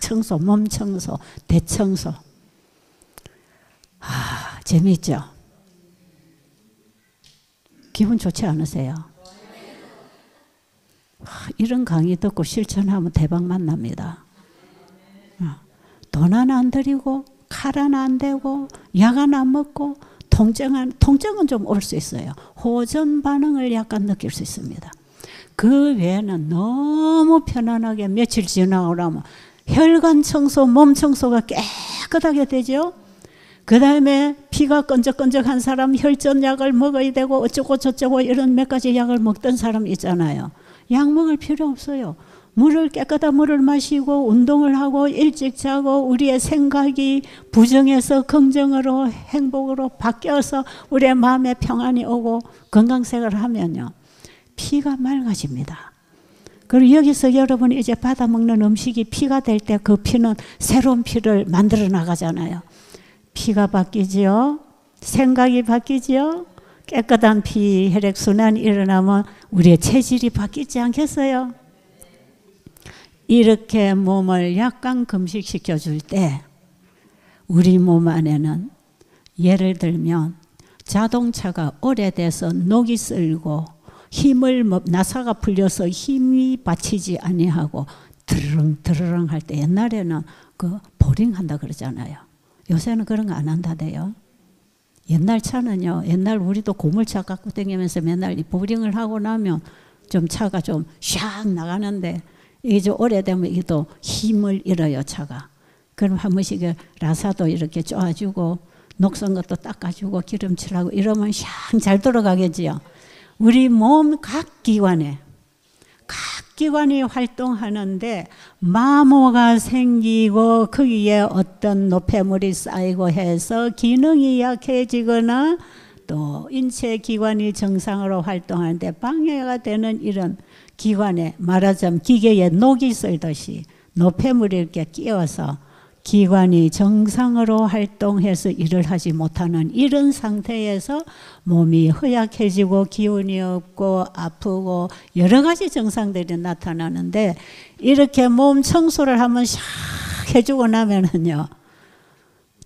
S1: 청소, 몸 청소, 대청소. 재미있죠? 기분 좋지 않으세요? 이런 강의 듣고 실천하면 대박만 납니다. 돈 하나 안 들이고 칼 하나 안 대고 약 하나 안 먹고 통증은 좀 올 수 있어요. 호전 반응을 약간 느낄 수 있습니다. 그 외에는 너무 편안하게 며칠 지나고 나면 혈관 청소, 몸 청소가 깨끗하게 되죠. 그 다음에 피가 끈적끈적한 사람 혈전약을 먹어야 되고 어쩌고 저쩌고 이런 몇 가지 약을 먹던 사람 있잖아요. 약 먹을 필요 없어요. 깨끗한 물을 마시고 운동을 하고 일찍 자고 우리의 생각이 부정에서 긍정으로 행복으로 바뀌어서 우리의 마음에 평안이 오고 건강생활을 하면요, 피가 맑아집니다. 그리고 여기서 여러분이 이제 받아먹는 음식이 피가 될 때 그 피는 새로운 피를 만들어 나가잖아요. 피가 바뀌지요. 생각이 바뀌지요. 깨끗한 피, 혈액순환이 일어나면 우리의 체질이 바뀌지 않겠어요? 이렇게 몸을 약간 금식시켜 줄 때 우리 몸 안에는 예를 들면 자동차가 오래돼서 녹이 쓸고 나사가 풀려서 힘이 받치지 아니하고 드르릉 할 때 옛날에는 그 보링한다 그러잖아요. 요새는 그런 거 안 한다대요. 옛날 차는요, 옛날 우리도 고물차 갖고 다니면서 맨날 이 보링을 하고 나면 좀 차가 좀 샥 나가는데 이게 좀 오래되면 이게 또 힘을 잃어요, 차가. 그럼 한 번씩 라사도 이렇게 쪼아주고 녹슨 것도 닦아주고 기름칠하고 이러면 샥 잘 돌아가겠지요. 우리 몸 각 기관이 활동하는데 마모가 생기고 거기에 어떤 노폐물이 쌓이고 해서 기능이 약해지거나 또 인체 기관이 정상으로 활동하는데 방해가 되는 이런 기관에 말하자면 기계에 녹이 쓸듯이 노폐물이 이렇게 끼어서 기관이 정상으로 활동해서 일을 하지 못하는 이런 상태에서 몸이 허약해지고 기운이 없고 아프고 여러 가지 증상들이 나타나는데 이렇게 몸 청소를 한번 샥 해주고 나면은요,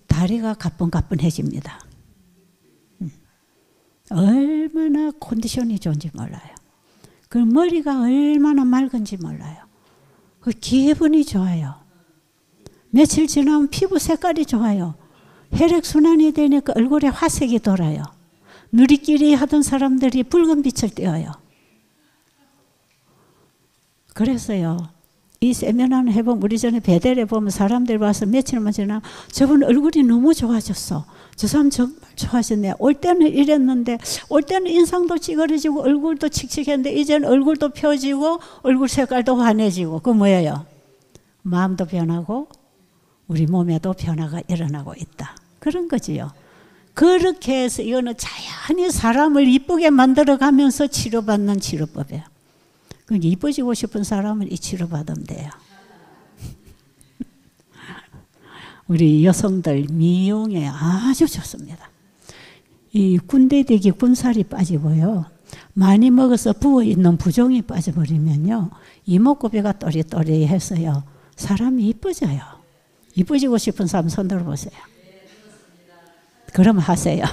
S1: 다리가 가뿐가뿐해집니다. 얼마나 컨디션이 좋은지 몰라요. 그 머리가 얼마나 맑은지 몰라요. 그 기분이 좋아요. 며칠 지나면 피부 색깔이 좋아요. 혈액순환이 되니까 얼굴에 화색이 돌아요. 누리끼리 하던 사람들이 붉은 빛을 띄어요. 그래서요, 이 세미나를 해보면 우리 전에 베델에 보면 사람들 와서 며칠만 지나면 저분 얼굴이 너무 좋아졌어. 저 사람 정말 좋아졌네. 올 때는 이랬는데 올 때는 인상도 찌그러지고 얼굴도 칙칙했는데 이제는 얼굴도 펴지고 얼굴 색깔도 환해지고 그 뭐예요? 마음도 변하고 우리 몸에도 변화가 일어나고 있다. 그런 거지요. 그렇게 해서 이거는 자연히 사람을 이쁘게 만들어가면서 치료받는 치료법이에요. 그러니까 이뻐지고 싶은 사람은 이 치료받으면 돼요. 우리 여성들 미용에 아주 좋습니다. 이 군대되기 군살이 빠지고요. 많이 먹어서 부어있는 부종이 빠져버리면요. 이목구비가 또리또리해서요. 사람이 이뻐져요. 이쁘지고 싶은 사람 손 들어보세요. 그럼 하세요.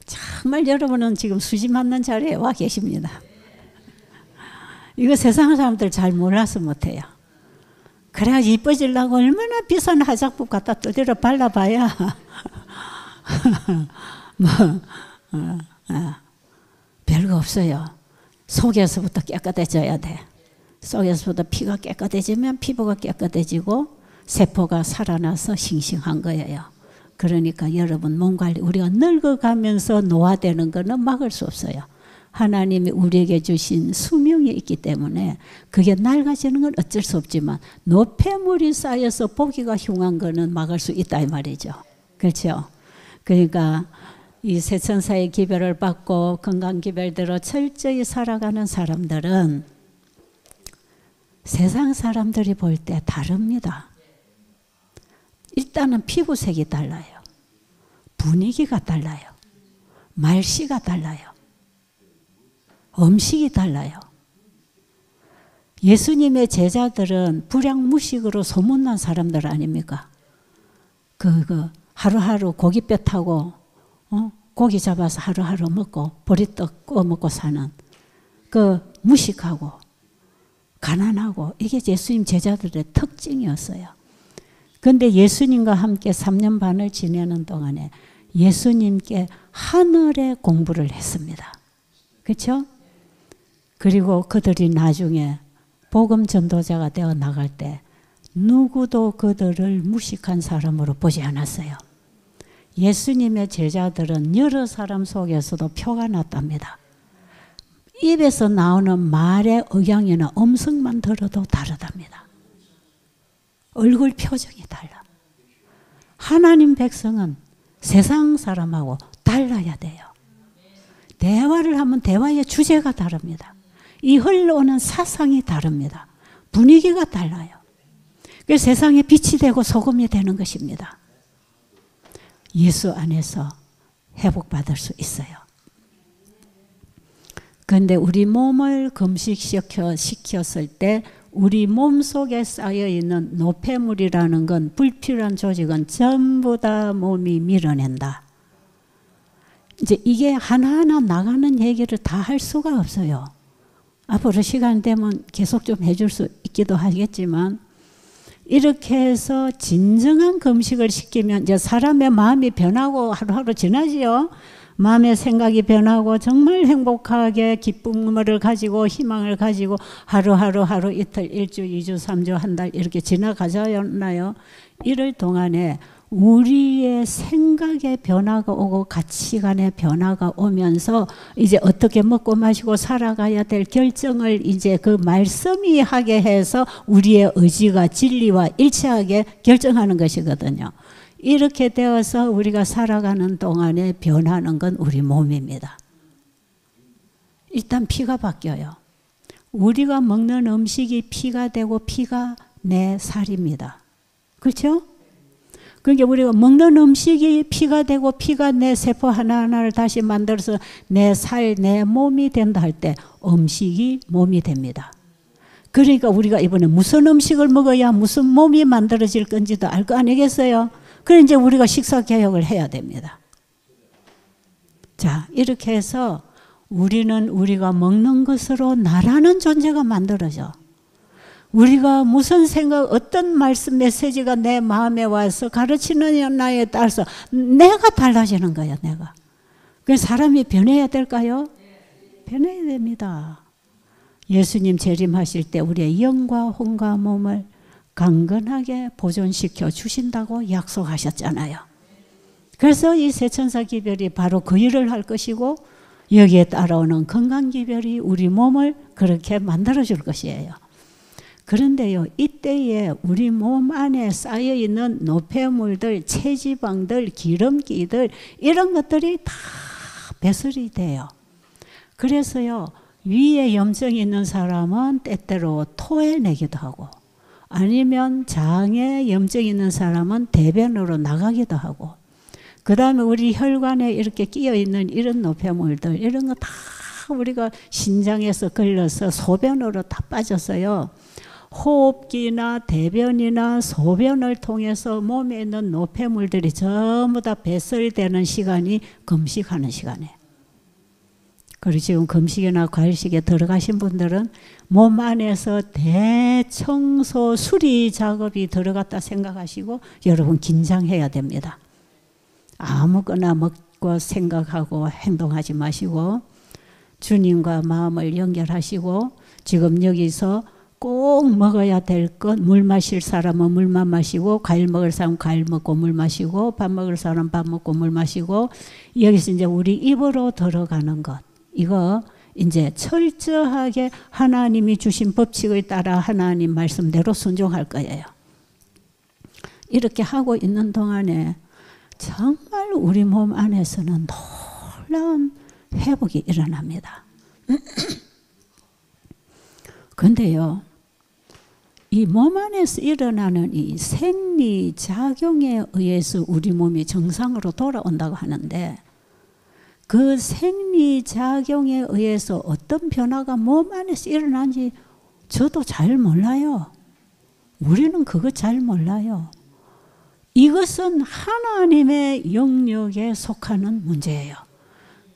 S1: 정말 여러분은 지금 수지 맞는 자리에 와 계십니다. 이거 세상 사람들 잘 몰라서 못해요. 그래야 이뻐지려고 얼마나 비싼 화장품 갖다 두드려 발라봐야 별거 없어요. 속에서부터 깨끗해져야 돼. 속에서부터 피가 깨끗해지면 피부가 깨끗해지고 세포가 살아나서 싱싱한 거예요. 그러니까 여러분 몸 관리, 우리가 늙어가면서 노화되는 거는 막을 수 없어요. 하나님이 우리에게 주신 수명이 있기 때문에 그게 낡아지는 건 어쩔 수 없지만 노폐물이 쌓여서 보기가 흉한 거는 막을 수 있다 이 말이죠. 그렇죠? 그러니까 이 세천사의 기별을 받고 건강기별대로 철저히 살아가는 사람들은 세상 사람들이 볼 때 다릅니다. 일단은 피부색이 달라요. 분위기가 달라요. 말씨가 달라요. 음식이 달라요. 예수님의 제자들은 불량무식으로 소문난 사람들 아닙니까? 하루하루 고깃배 타고 고기 잡아서 하루하루 먹고 보리떡 구워 먹고 사는 그 무식하고 가난하고 이게 예수님 제자들의 특징이었어요. 그런데 예수님과 함께 3년 반을 지내는 동안에 예수님께 하늘의 공부를 했습니다. 그렇죠? 그리고 그들이 나중에 복음 전도자가 되어 나갈 때 누구도 그들을 무식한 사람으로 보지 않았어요. 예수님의 제자들은 여러 사람 속에서도 표가 났답니다. 입에서 나오는 말의 억양이나 음성만 들어도 다르답니다. 얼굴 표정이 달라. 하나님 백성은 세상 사람하고 달라야 돼요. 대화를 하면 대화의 주제가 다릅니다. 이 흘러오는 사상이 다릅니다. 분위기가 달라요. 그래서 세상에 빛이 되고 소금이 되는 것입니다. 예수 안에서 회복받을 수 있어요. 그런데 우리 몸을 금식시켰을 때 우리 몸 속에 쌓여있는 노폐물이라는 건 불필요한 조직은 전부 다 몸이 밀어낸다. 이제 이게 하나하나 나가는 얘기를 다 할 수가 없어요. 앞으로 시간 되면 계속 좀 해줄 수 있기도 하겠지만 이렇게 해서 진정한 금식을 시키면 이제 사람의 마음이 변하고 하루하루 지나지요. 마음의 생각이 변하고 정말 행복하게 기쁨을 가지고 희망을 가지고 하루 이틀 일주 2주 3주 한 달 이렇게 지나가잖아요. 이럴 동안에 우리의 생각의 변화가 오고 가치관의 변화가 오면서 이제 어떻게 먹고 마시고 살아가야 될 결정을 이제 그 말씀이 하게 해서 우리의 의지가 진리와 일치하게 결정하는 것이거든요. 이렇게 되어서 우리가 살아가는 동안에 변하는 건 우리 몸입니다. 일단 피가 바뀌어요. 우리가 먹는 음식이 피가 되고 피가 내 살입니다. 그렇죠? 그러니까 우리가 먹는 음식이 피가 되고 피가 내 세포 하나하나를 다시 만들어서 내 살, 내 몸이 된다 할 때 음식이 몸이 됩니다. 그러니까 우리가 이번에 무슨 음식을 먹어야 무슨 몸이 만들어질 건지도 알 거 아니겠어요? 그래 이제 우리가 식사 개혁을 해야 됩니다. 자, 이렇게 해서 우리는 우리가 먹는 것으로 나라는 존재가 만들어져. 우리가 무슨 생각, 어떤 말씀 메시지가 내 마음에 와서 가르치느냐에 따라서 내가 달라지는 거야, 내가. 그래서 사람이 변해야 될까요? 변해야 됩니다. 예수님 재림하실 때 우리의 영과 혼과 몸을 강건하게 보존시켜 주신다고 약속하셨잖아요. 그래서 이 세천사 기별이 바로 그 일을 할 것이고 여기에 따라오는 건강 기별이 우리 몸을 그렇게 만들어 줄 것이에요. 그런데요, 이때에 우리 몸 안에 쌓여있는 노폐물들, 체지방들, 기름기들 이런 것들이 다 배설이 돼요. 그래서요, 위에 염증이 있는 사람은 때때로 토해내기도 하고 아니면 장에 염증이 있는 사람은 대변으로 나가기도 하고 그 다음에 우리 혈관에 이렇게 끼어있는 이런 노폐물들 이런 거 다 우리가 신장에서 걸려서 소변으로 다 빠졌어요. 호흡기나 대변이나 소변을 통해서 몸에 있는 노폐물들이 전부 다 배설되는 시간이 금식하는 시간이에요. 그리고 지금 금식이나 과일식에 들어가신 분들은 몸 안에서 대청소 수리 작업이 들어갔다 생각하시고 여러분 긴장해야 됩니다. 아무거나 먹고 생각하고 행동하지 마시고 주님과 마음을 연결하시고 지금 여기서 꼭 먹어야 될 것, 물 마실 사람은 물만 마시고 과일 먹을 사람은 과일 먹고 물 마시고 밥 먹을 사람은 밥 먹고 물 마시고 여기서 이제 우리 입으로 들어가는 것 이거 이제 철저하게 하나님이 주신 법칙을 따라 하나님 말씀대로 순종할 거예요. 이렇게 하고 있는 동안에 정말 우리 몸 안에서는 놀라운 회복이 일어납니다. 그런데요, 이 몸 안에서 일어나는 이 생리작용에 의해서 우리 몸이 정상으로 돌아온다고 하는데 그 생리작용에 의해서 어떤 변화가 몸 안에서 일어나는지 저도 잘 몰라요. 우리는 그거 잘 몰라요. 이것은 하나님의 영역에 속하는 문제예요.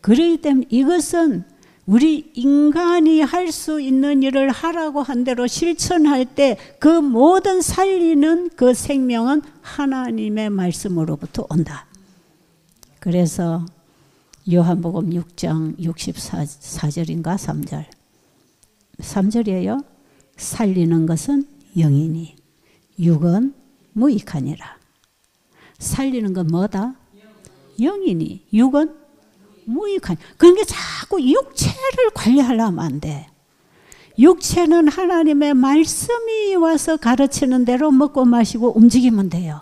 S1: 그렇기 때문에 이것은 우리 인간이 할 수 있는 일을 하라고 한 대로 실천할 때 그 모든 살리는 그 생명은 하나님의 말씀으로부터 온다. 그래서 요한복음 6장 64절인가 3절. 3절이에요. 살리는 것은 영이니 육은 무익하니라. 살리는 건 뭐다? 영이니 육은 무익하니. 그러니까 자꾸 육체를 관리하려면 안 돼. 육체는 하나님의 말씀이 와서 가르치는 대로 먹고 마시고 움직이면 돼요.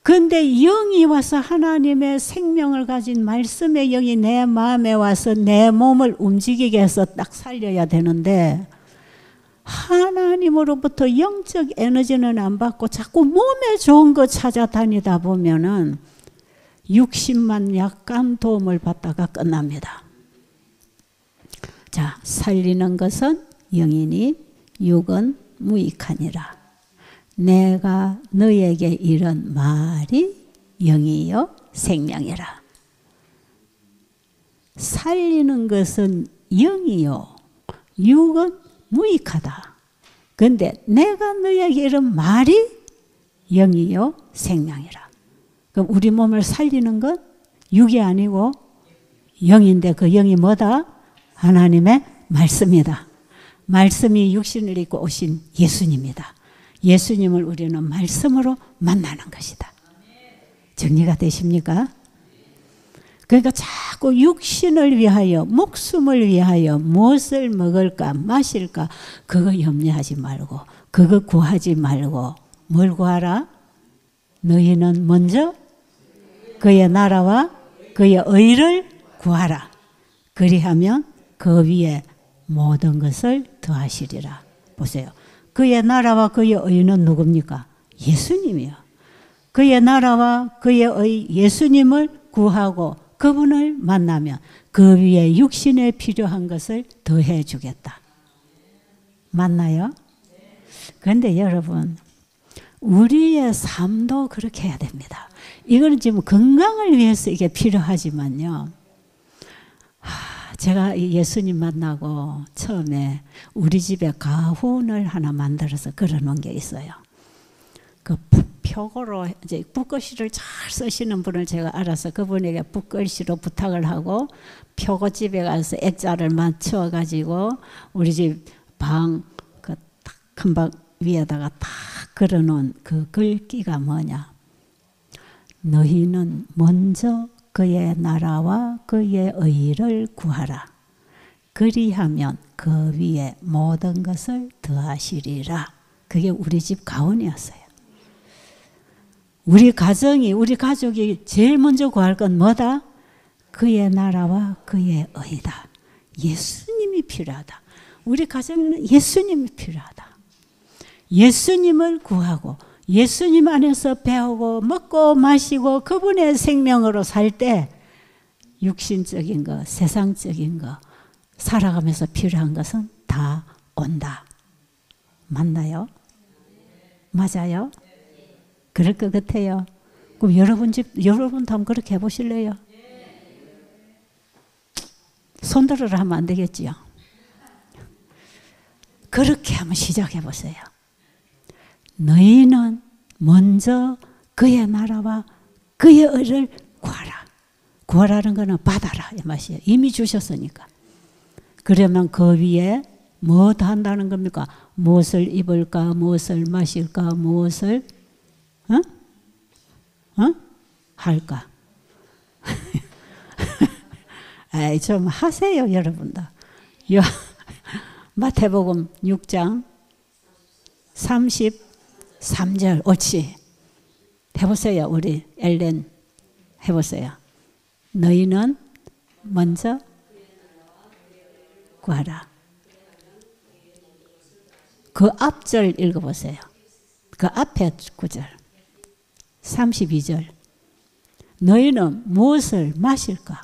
S1: 그런데 영이 와서 하나님의 생명을 가진 말씀의 영이 내 마음에 와서 내 몸을 움직이게 해서 딱 살려야 되는데 하나님으로부터 영적 에너지는 안 받고 자꾸 몸에 좋은 거 찾아다니다 보면은 60만 약간 도움을 받다가 끝납니다. 자, 살리는 것은 영이니 육은 무익하니라. 내가 너에게 이런 말이 영이요 생명이라. 살리는 것은 영이요 육은 무익하다. 그런데 내가 너에게 이런 말이 영이요 생명이라. 그럼 우리 몸을 살리는 건 육이 아니고 영인데 그 영이 뭐다? 하나님의 말씀이다. 말씀이 육신을 입고 오신 예수님이다. 예수님을 우리는 말씀으로 만나는 것이다. 정리가 되십니까? 그러니까 자꾸 육신을 위하여 목숨을 위하여 무엇을 먹을까 마실까 그거 염려하지 말고 그거 구하지 말고 뭘 구하라? 너희는 먼저 그의 나라와 그의 의를 구하라. 그리하면 그 위에 모든 것을 더하시리라. 보세요. 그의 나라와 그의 의는 누굽니까? 예수님이요. 그의 나라와 그의 의 예수님을 구하고 그분을 만나면 그 위에 육신에 필요한 것을 더해 주겠다. 맞나요? 그런데 여러분 우리의 삶도 그렇게 해야 됩니다. 이거는 지금 건강을 위해서 이게 필요하지만요. 제가 예수님 만나고 처음에 우리 집에 가훈을 하나 만들어서 걸어놓은 게 있어요. 그 표고로 이제 붓글씨를 잘 쓰시는 분을 제가 알아서 그분에게 붓글씨로 부탁을 하고 표고집에 가서 액자를 맞춰 가지고 우리 집 방 그 큰 방 위에다가 딱 걸어놓은 그 글귀가 뭐냐? 너희는 먼저 그의 나라와 그의 의를 구하라. 그리하면 그 위에 모든 것을 더하시리라. 그게 우리 집 가훈이었어요. 우리 가정이, 우리 가족이 제일 먼저 구할 건 뭐다? 그의 나라와 그의 의다. 예수님이 필요하다. 우리 가정에는 예수님이 필요하다. 예수님을 구하고 예수님 안에서 배우고 먹고 마시고 그분의 생명으로 살 때 육신적인 거, 세상적인 거 살아가면서 필요한 것은 다 온다. 맞나요? 맞아요? 그럴 것 같아요. 그럼 여러분도 한번 그렇게 해보실래요? 손들어라 하면 안 되겠지요? 그렇게 한번 시작해보세요. 너희는 먼저 그의 나라와 그의 의를 구하라. 구하라는 것은 받아라 이 맛이에요. 이미 주셨으니까. 그러면 그 위에 뭐 더 한다는 겁니까? 무엇을 입을까? 무엇을 마실까? 무엇을 할까? 에이, 좀 하세요 여러분도. 마태복음 6장 33절 옳지. 해보세요. 우리 엘렌 해보세요. 너희는 먼저 구하라. 그 앞절 읽어보세요. 그 앞에 구절 32절 너희는 무엇을 마실까?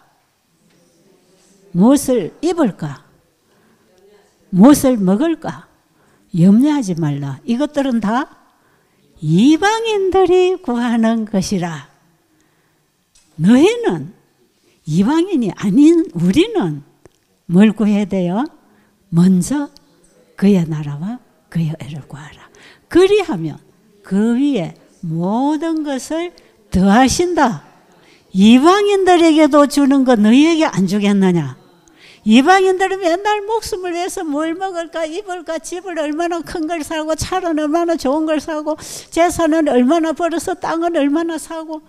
S1: 무엇을 입을까? 무엇을 먹을까? 염려하지 말라. 이것들은 다 이방인들이 구하는 것이라. 너희는 이방인이 아닌 우리는 뭘 구해야 돼요? 먼저 그의 나라와 그의 의를 구하라. 그리하면 그 위에 모든 것을 더하신다. 이방인들에게도 주는 거 너희에게 안 주겠느냐? 이방인들은 맨날 목숨을 위해서 뭘 먹을까 입을까 집을 얼마나 큰 걸 사고 차는 얼마나 좋은 걸 사고 재산은 얼마나 벌어서 땅은 얼마나 사고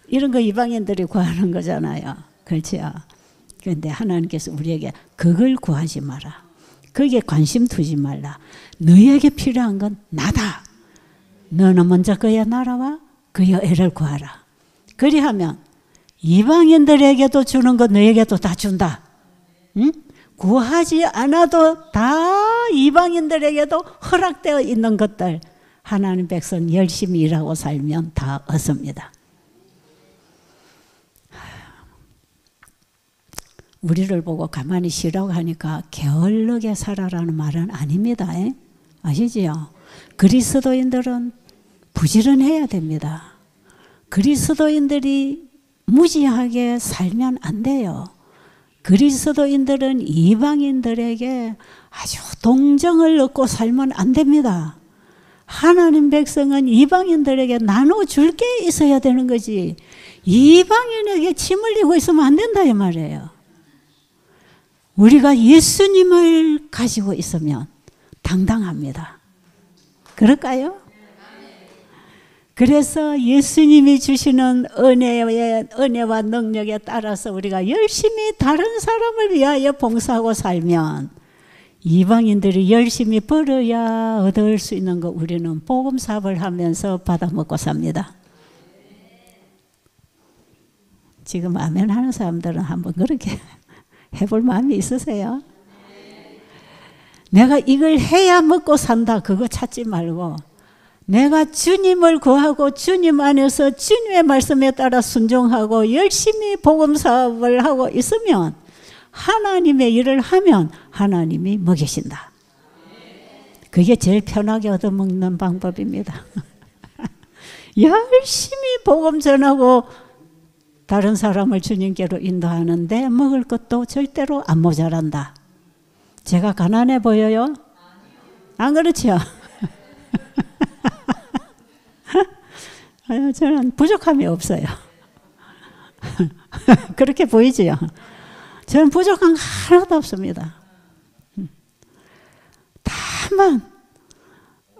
S1: 이런 거 이방인들이 구하는 거잖아요. 그렇죠? 그런데 하나님께서 우리에게 그걸 구하지 마라. 거기에 관심 두지 말라. 너희에게 필요한 건 나다. 너는 먼저 그의 나라와 그의 의를 구하라. 그리하면 이방인들에게도 주는 거 너희에게도 다 준다. 응? 구하지 않아도 다 이방인들에게도 허락되어 있는 것들 하나님 백성 열심히 일하고 살면 다 얻습니다. 우리를 보고 가만히 쉬라고 하니까 게을르게 살아라는 말은 아닙니다. 아시지요? 그리스도인들은 부지런해야 됩니다. 그리스도인들이 무지하게 살면 안 돼요. 그리스도인들은 이방인들에게 아주 동정을 얻고 살면 안 됩니다. 하나님 백성은 이방인들에게 나눠줄 게 있어야 되는 거지, 이방인에게 침 흘리고 있으면 안 된다 이 말이에요. 우리가 예수님을 가지고 있으면 당당합니다. 그럴까요? 그래서 예수님이 주시는 은혜와 능력에 따라서 우리가 열심히 다른 사람을 위하여 봉사하고 살면, 이방인들이 열심히 벌어야 얻을 수 있는 거 우리는 복음 사업을 하면서 받아먹고 삽니다. 지금 아멘 하는 사람들은 한번 그렇게 해볼 마음이 있으세요? 내가 이걸 해야 먹고 산다 그거 찾지 말고, 내가 주님을 구하고 주님 안에서 주님의 말씀에 따라 순종하고 열심히 복음 사업을 하고 있으면, 하나님의 일을 하면 하나님이 먹이신다. 그게 제일 편하게 얻어먹는 방법입니다. 열심히 복음 전하고 다른 사람을 주님께로 인도하는데 먹을 것도 절대로 안 모자란다. 제가 가난해 보여요? 안 그렇죠? 저는 부족함이 없어요. 그렇게 보이지요? 저는 부족한 거 하나도 없습니다. 다만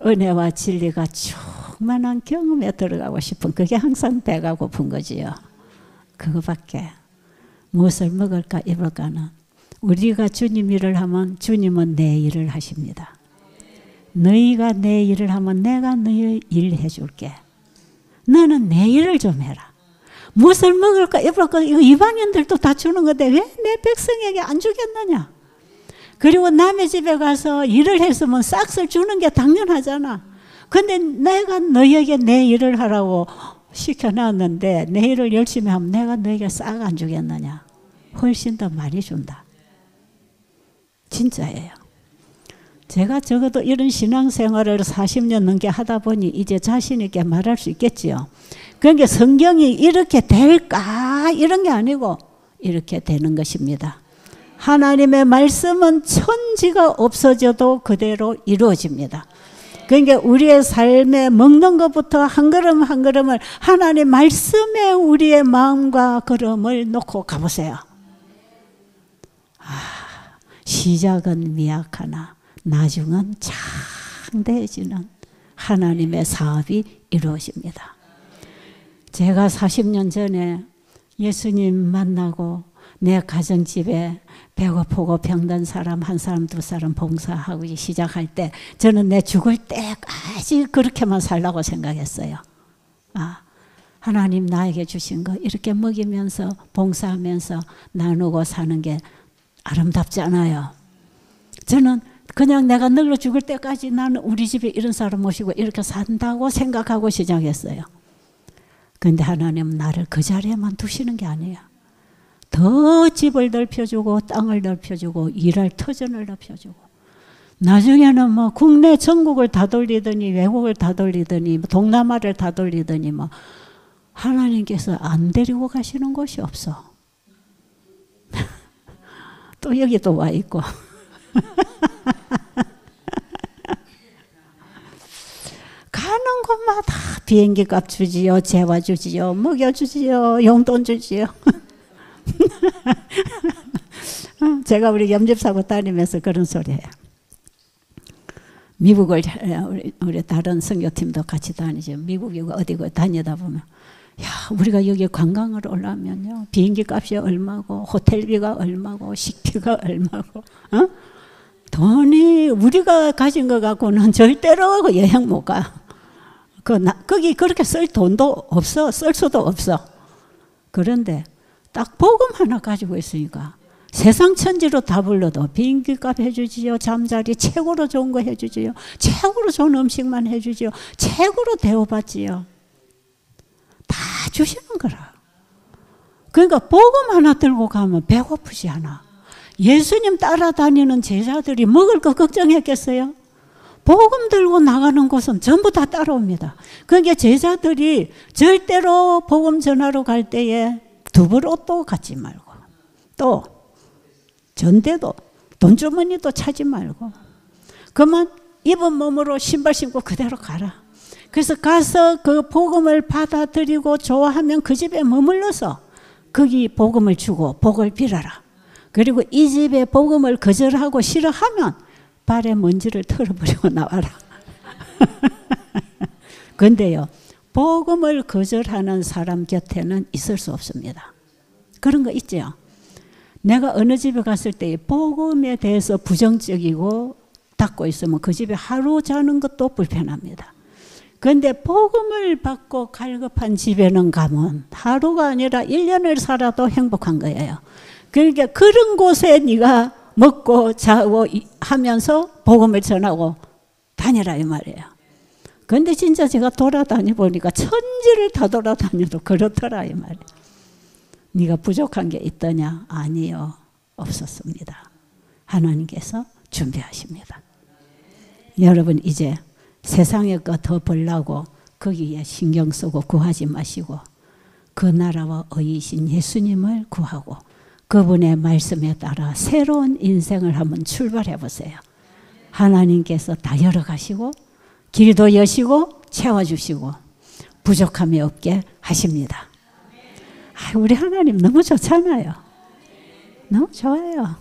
S1: 은혜와 진리가 충만한 경험에 들어가고 싶은, 그게 항상 배가 고픈 거지요. 그거밖에. 무엇을 먹을까 입을까는, 우리가 주님 일을 하면 주님은 내 일을 하십니다. 너희가 내 일을 하면 내가 너희 일 해줄게. 너는 내 일을 좀 해라. 무엇을 먹을까 입을까, 이거 이방인들도 다 주는 건데 왜 내 백성에게 안 주겠느냐. 그리고 남의 집에 가서 일을 했으면 싹을 주는 게 당연하잖아. 근데 내가 너희에게 내 일을 하라고 시켜놨는데 내 일을 열심히 하면 내가 너희에게 싹 안 주겠느냐. 훨씬 더 많이 준다. 진짜예요. 제가 적어도 이런 신앙생활을 40년 넘게 하다 보니 이제 자신 있게 말할 수 있겠지요. 그러니까 성경이 이렇게 될까 이런 게 아니고 이렇게 되는 것입니다. 하나님의 말씀은 천지가 없어져도 그대로 이루어집니다. 그러니까 우리의 삶에 먹는 것부터 한 걸음 한 걸음을 하나님 말씀에 우리의 마음과 걸음을 놓고 가보세요. 시작은 미약하나 나중은 창대해지는 하나님의 사업이 이루어집니다. 제가 40년 전에 예수님 만나고 내 가정집에 배고프고 병든 사람 한 사람 두 사람 봉사하고 시작할 때 저는 내 죽을 때까지 그렇게만 살라고 생각했어요. 하나님 나에게 주신 거 이렇게 먹이면서 봉사하면서 나누고 사는 게 아름답지 않아요. 저는 그냥 내가 늙어 죽을 때까지 나는 우리 집에 이런 사람 모시고 이렇게 산다고 생각하고 시작했어요. 그런데 하나님은 나를 그 자리에만 두시는 게 아니에요. 더 집을 넓혀주고 땅을 넓혀주고 일할 터전을 넓혀주고, 나중에는 뭐 국내 전국을 다 돌리더니 외국을 다 돌리더니 동남아를 다 돌리더니 뭐 하나님께서 안 데리고 가시는 곳이 없어. 또 여기 또 와 있고. 가는 곳마다 비행기 값 주지요, 재화 주지요, 먹여 주지요, 용돈 주지요. 제가 우리 염집사고 다니면서 그런 소리 해요. 미국을 우리 다른 선교팀도 같이 다니죠. 미국이 어디고 다니다 보면 야, 우리가 여기 관광을 오려면요 비행기 값이 얼마고 호텔비가 얼마고 식비가 얼마고 돈이 우리가 가진 것 갖고는 절대로 그 여행 못 가. 거기 그렇게 쓸 돈도 없어. 쓸 수도 없어. 그런데 딱 복음 하나 가지고 있으니까 세상 천지로 다 불러도 비행기 값 해주지요. 잠자리 최고로 좋은 거 해주지요. 최고로 좋은 음식만 해주지요. 최고로 대우받지요. 다 주시는 거라. 그러니까 복음 하나 들고 가면 배고프지 않아. 예수님 따라다니는 제자들이 먹을 거 걱정했겠어요? 복음 들고 나가는 곳은 전부 다 따라옵니다. 그러니까 제자들이 절대로 복음 전하러 갈 때에 두벌 옷도 갖지 말고 또 전대도 돈주머니도 차지 말고 그만 입은 몸으로 신발 신고 그대로 가라. 그래서 가서 그 복음을 받아들이고 좋아하면 그 집에 머물러서 거기 복음을 주고 복을 빌어라. 그리고 이 집에 복음을 거절하고 싫어하면 발에 먼지를 털어버리고 나와라. 그런데요, 복음을 거절하는 사람 곁에는 있을 수 없습니다. 그런 거 있죠. 내가 어느 집에 갔을 때 복음에 대해서 부정적이고 닫고 있으면 그 집에 하루 자는 것도 불편합니다. 그런데 복음을 받고 갈급한 집에는 가면 하루가 아니라 1년을 살아도 행복한 거예요. 그러니까 그런 곳에 네가 먹고 자고 하면서 복음을 전하고 다니라 이 말이에요. 그런데 진짜 제가 돌아다니 보니까 천지를 다 돌아다녀도 그렇더라 이 말이에요. 네가 부족한 게 있더냐? 아니요, 없었습니다. 하나님께서 준비하십니다. 여러분 이제 세상의 것 더 벌라고 거기에 신경 쓰고 구하지 마시고 그 나라와 의이신 예수님을 구하고 그분의 말씀에 따라 새로운 인생을 한번 출발해 보세요. 하나님께서 다 열어가시고 길도 여시고 채워주시고 부족함이 없게 하십니다. 우리 하나님 너무 좋잖아요. 너무 좋아요.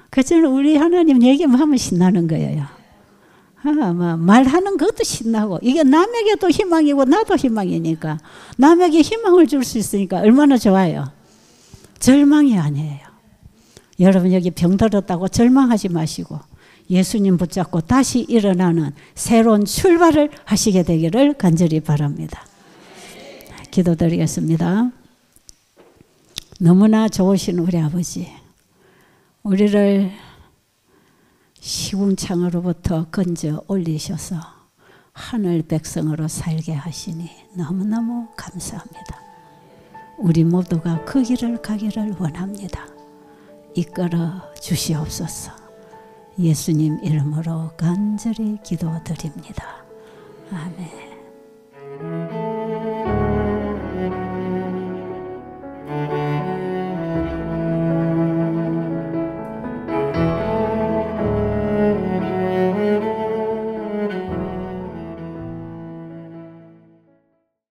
S1: 그래서 우리 하나님 얘기만 하면 신나는 거예요. 말하는 것도 신나고 이게 남에게도 희망이고 나도 희망이니까 남에게 희망을 줄 수 있으니까 얼마나 좋아요. 절망이 아니에요. 여러분 여기 병들었다고 절망하지 마시고 예수님 붙잡고 다시 일어나는 새로운 출발을 하시게 되기를 간절히 바랍니다. 기도드리겠습니다. 너무나 좋으신 우리 아버지, 우리를 시궁창으로부터 건져 올리셔서 하늘 백성으로 살게 하시니 너무너무 감사합니다. 우리 모두가 그 길을 가기를 원합니다. 이끌어 주시옵소서. 예수님 이름으로 간절히 기도드립니다. 아멘.